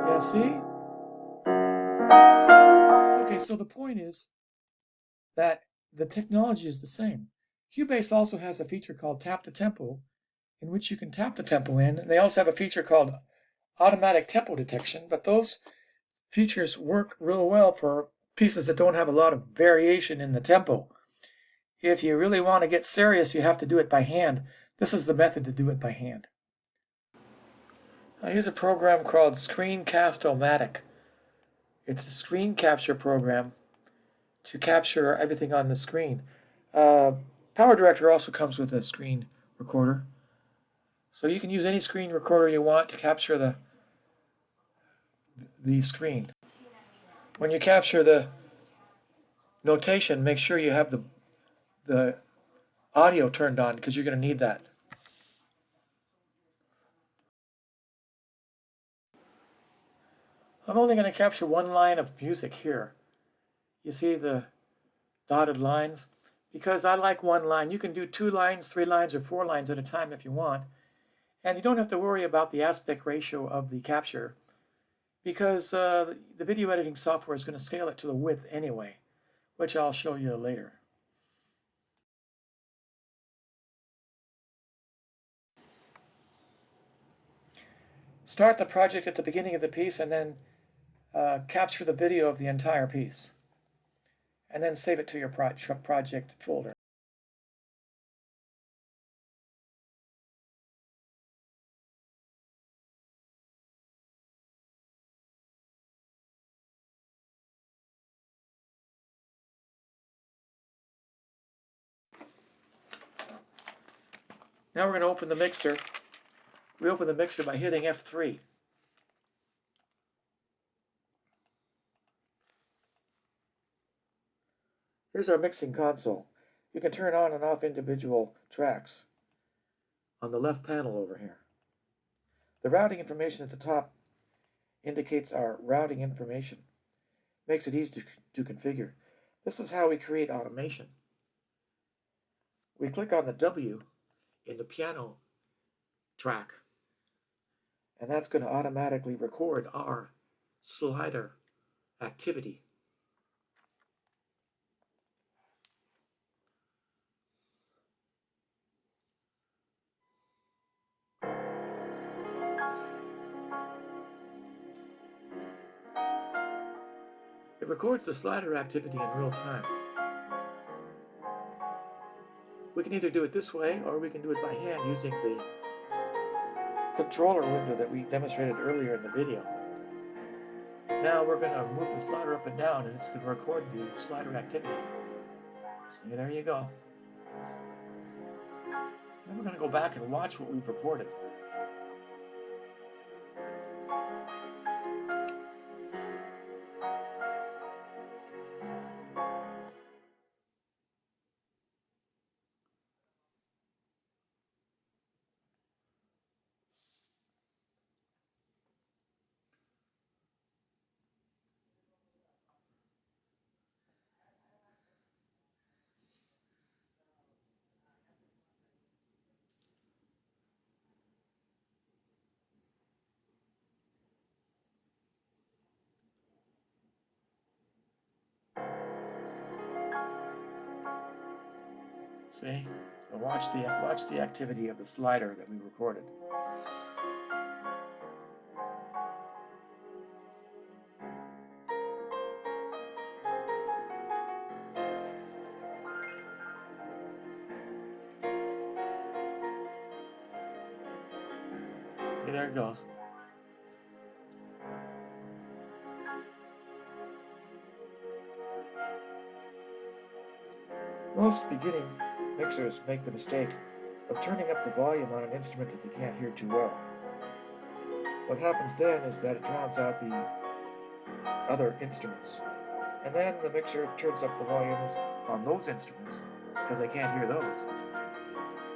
Yeah, see? Okay, so the point is that the technology is the same. Cubase also has a feature called Tap to Tempo, in which you can tap the tempo in. They also have a feature called Automatic Tempo Detection, but those features work real well for pieces that don't have a lot of variation in the tempo. If you really want to get serious, you have to do it by hand. This is the method to do it by hand. I use a program called Screencast-O-Matic. It's a screen capture program to capture everything on the screen. PowerDirector also comes with a screen recorder. So you can use any screen recorder you want to capture the screen. When you capture the notation, make sure you have the audio turned on because you're going to need that. I'm only going to capture one line of music here. You see the dotted lines? Because I like one line. You can do 2 lines, 3 lines, or 4 lines at a time if you want. And you don't have to worry about the aspect ratio of the capture because the video editing software is going to scale it to the width anyway, which I'll show you later. Start the project at the beginning of the piece and then capture the video of the entire piece. And then save it to your project folder. Now we're going to open the mixer. We open the mixer by hitting F3. Here's our mixing console. You can turn on and off individual tracks on the left panel over here. The routing information at the top indicates our routing information. Makes it easy to configure. This is how we create automation. We click on the W in the piano track, and that's going to automatically record our slider activity. It records the slider activity in real time. We can either do it this way or we can do it by hand using the controller window that we demonstrated earlier in the video. Now we're going to move the slider up and down, and it's going to record the slider activity. So there you go. Then we're going to go back and watch what we've recorded. See? Watch the activity of the slider that we recorded. See, there it goes. Most beginning mixers make the mistake of turning up the volume on an instrument that they can't hear too well. What happens then is that it drowns out the other instruments. And then the mixer turns up the volumes on those instruments because they can't hear those.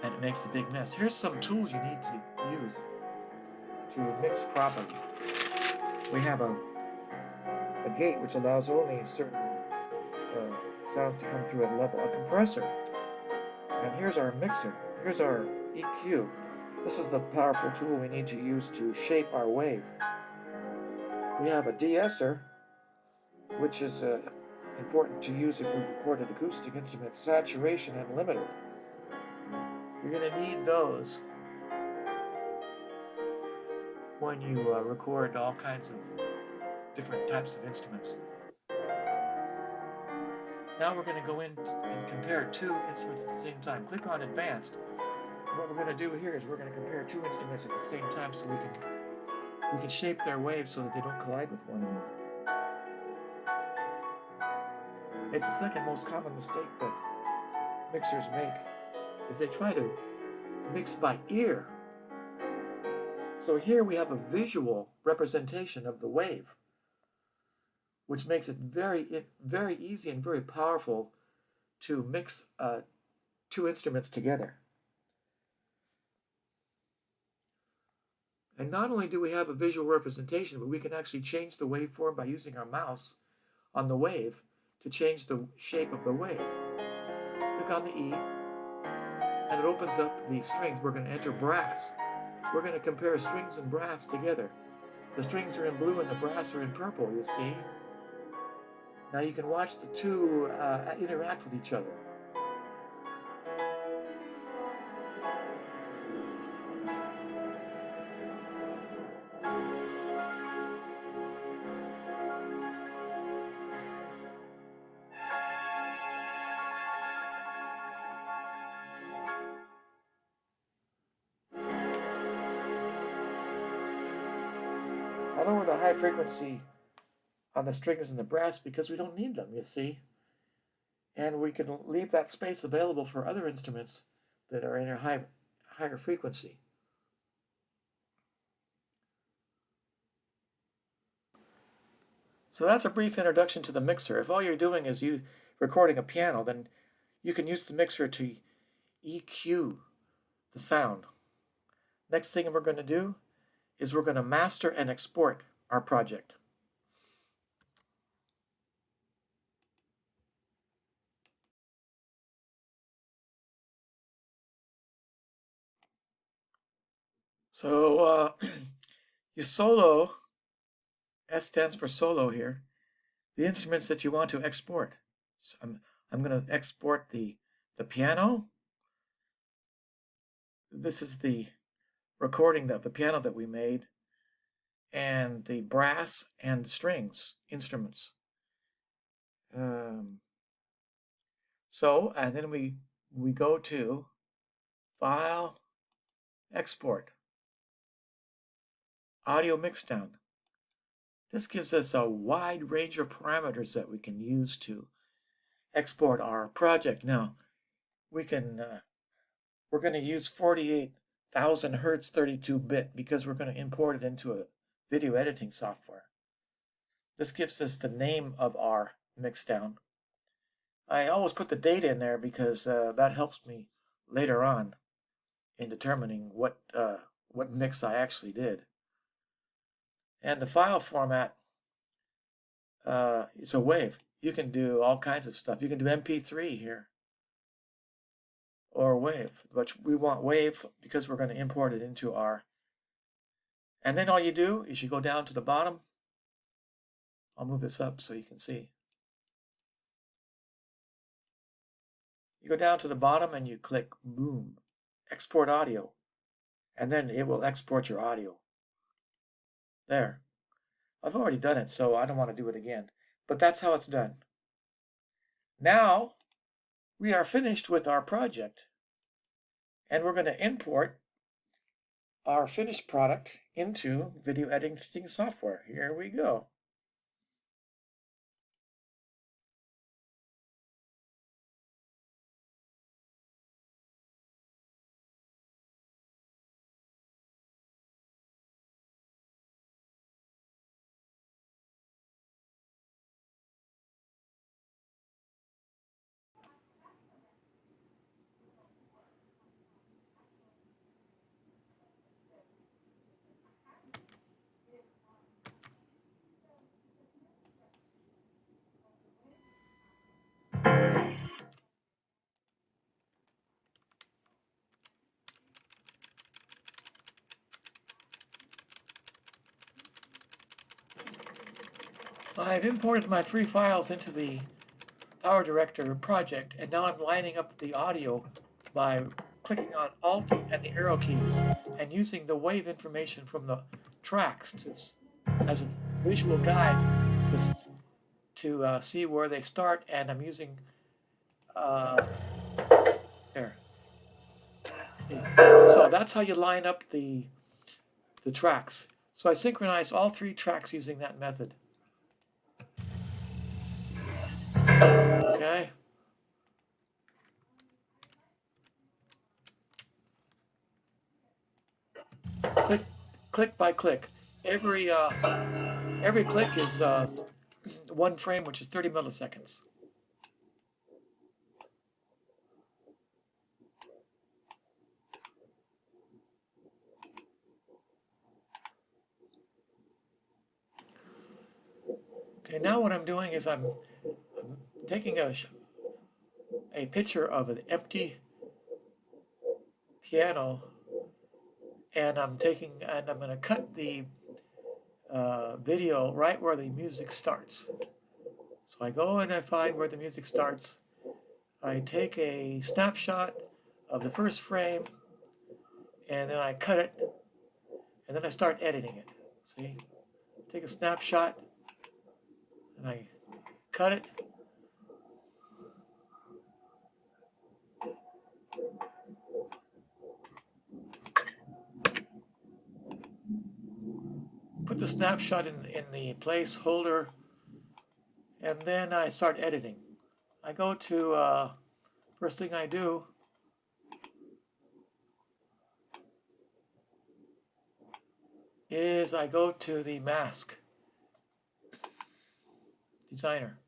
And it makes a big mess. Here's some tools you need to use to mix properly. We have a gate which allows only certain sounds to come through at level, a compressor, and here's our mixer, here's our EQ. This is the powerful tool we need to use to shape our wave. We have a de-esser, which is important to use if we've recorded acoustic instruments, saturation and limiter. You're going to need those when you record all kinds of different types of instruments. Now we're going to go in and compare two instruments at the same time. Click on Advanced. What we're going to do here is we're going to compare two instruments at the same time so we can shape their waves so that they don't collide with one another. It's the second most common mistake that mixers make, is they try to mix by ear. So here we have a visual representation of the wave, which makes it very easy and very powerful to mix two instruments together. And not only do we have a visual representation, but we can actually change the waveform by using our mouse on the wave to change the shape of the wave. Click on the E, and it opens up the strings. We're going to enter brass. We're going to compare strings and brass together. The strings are in blue and the brass are in purple, you see. Now you can watch the two interact with each other. I lower the high frequency on the strings and the brass because we don't need them, you see. And we can leave that space available for other instruments that are in a higher frequency. So that's a brief introduction to the mixer. If all you're doing is recording a piano, then you can use the mixer to EQ the sound. Next thing we're going to do is we're going to master and export our project. So you solo, S stands for solo here, the instruments that you want to export. So I'm going to export the piano. This is the recording of the piano that we made, and the brass and strings instruments. And then we we go to File, Export, Audio Mixdown. This gives us a wide range of parameters that we can use to export our project. Now, we're going to use 48,000 hertz 32-bit because we're going to import it into a video editing software. This gives us the name of our mixdown. I always put the date in there because that helps me later on in determining what mix I actually did. And the file format is a WAV. You can do all kinds of stuff. You can do MP3 here or WAV, but we want WAV because we're going to import it into our. And then all you do is you go down to the bottom. I'll move this up so you can see. You go down to the bottom and you click boom, export audio, and then it will export your audio. There. I've already done it, so I don't want to do it again, but that's how it's done. Now we are finished with our project, and we're going to import our finished product into video editing software. Here we go. I've imported my 3 files into the PowerDirector project, and now I'm lining up the audio by clicking on Alt and the arrow keys and using the wave information from the tracks as a visual guide to see where they start, and I'm using there. So that's how you line up the tracks. So I synchronize all 3 tracks using that method. Okay. Click by click. Every click is 1 frame, which is 30 milliseconds. Okay, now what I'm doing is I'm taking a picture of an empty piano, and I'm going to cut the video right where the music starts. So I go and I find where the music starts. I take a snapshot of the first frame, and then I cut it, and then I start editing it. See? Take a snapshot, and I cut it. Put the snapshot in the placeholder, and then I start editing. I go to, first thing I do is I go to the mask designer.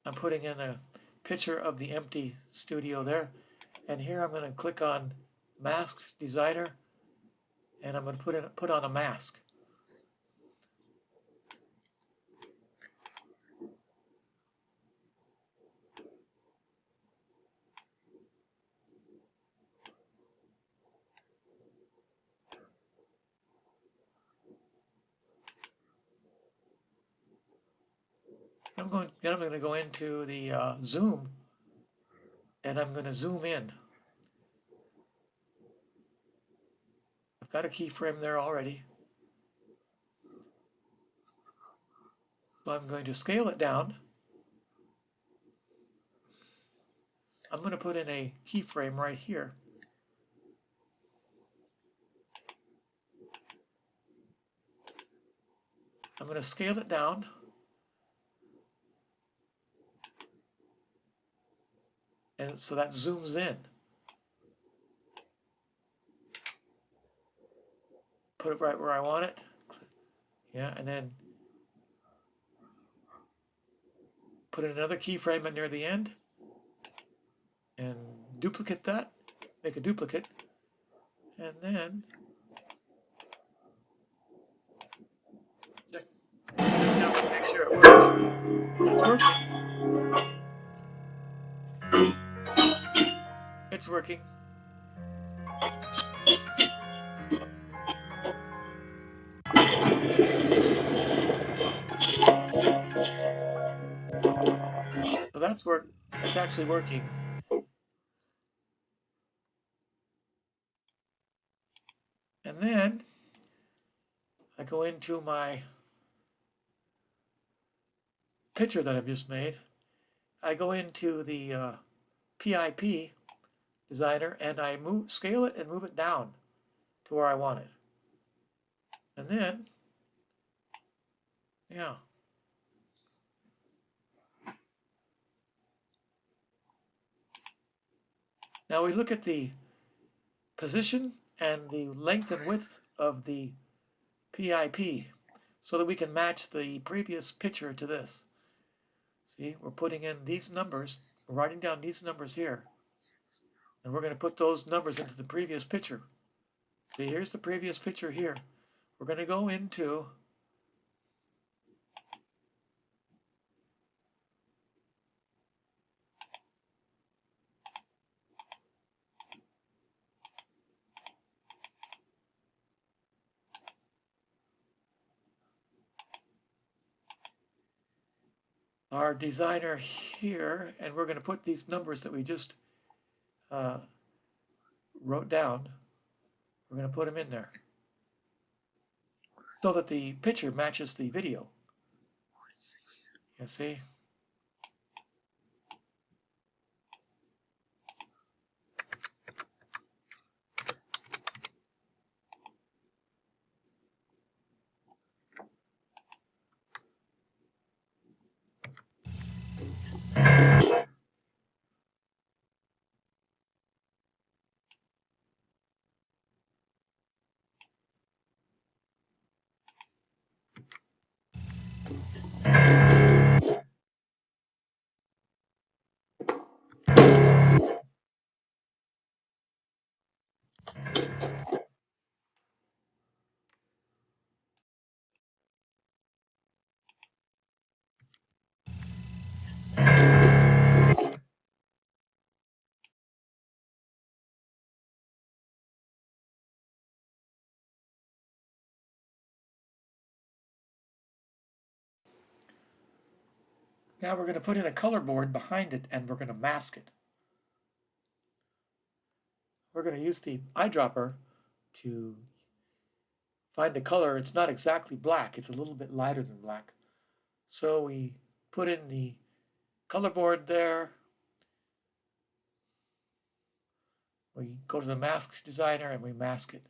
I'm putting in a picture of the empty studio there, and here I'm going to click on Mask Designer, and I'm going to put on a mask. I'm going to go into the zoom, and I'm going to zoom in. I've got a keyframe there already. So I'm going to scale it down. I'm going to put in a keyframe right here. I'm going to scale it down. And so that zooms in. Put it right where I want it. Yeah, and then put in another keyframe near the end. And duplicate that. Make a duplicate. And then check it out to make sure it works. It's working. It's working. So that's it's actually working. And then I go into my picture that I've just made. I go into the PIP designer and I scale it and move it down to where I want it. And then, yeah. Now we look at the position and the length and width of the PIP so that we can match the previous picture to this. See, we're putting in these numbers, we're writing down these numbers here, and we're going to put those numbers into the previous picture. See, here's the previous picture here. We're going to go into our designer here, and we're going to put these numbers that we just wrote down, we're going to put them in there so that the picture matches the video. You see? Now we're going to put in a color board behind it and we're going to mask it. We're going to use the eyedropper to find the color. It's not exactly black, it's a little bit lighter than black. So we put in the color board there. We go to the mask designer and we mask it.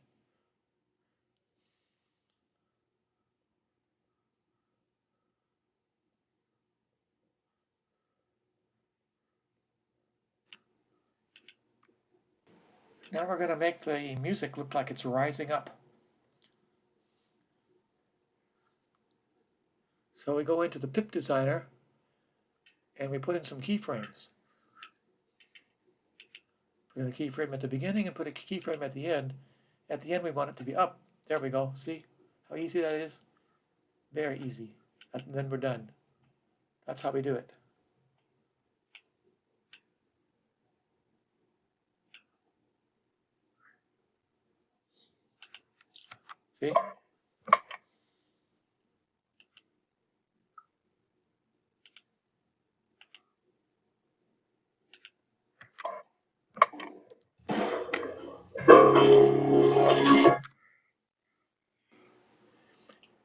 Now we're going to make the music look like it's rising up. So we go into the pip designer and we put in some keyframes. Put in a keyframe at the beginning and put a keyframe at the end. At the end we want it to be up. There we go. See how easy that is? Very easy. And then we're done. That's how we do it. See?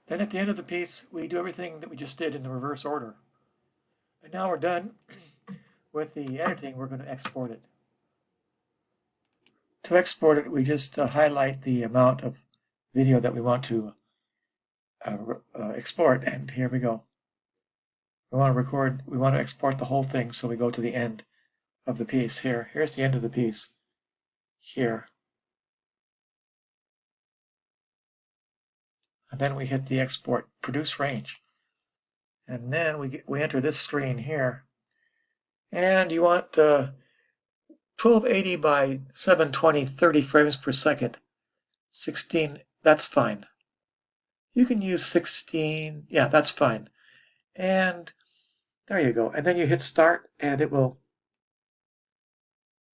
Then at the end of the piece, we do everything that we just did in the reverse order. And now we're done with the editing. We're going to export it. To export it, we just highlight the amount of video that we want to export, and here we go. We want to export the whole thing, so we go to the end of the piece here. Here's the end of the piece here. And then we hit the export produce range. And then we enter this screen here. And you want 1280 by 720, 30 frames per second. 16, that's fine. You can use 16, yeah, that's fine. And there you go. And then you hit start and it will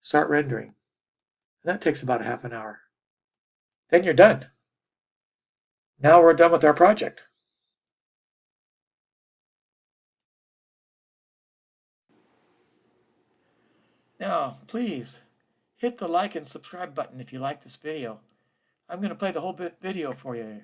start rendering. And that takes about a half an hour. Then you're done. Now we're done with our project. Now, please hit the like and subscribe button if you like this video. I'm going to play the whole video for you.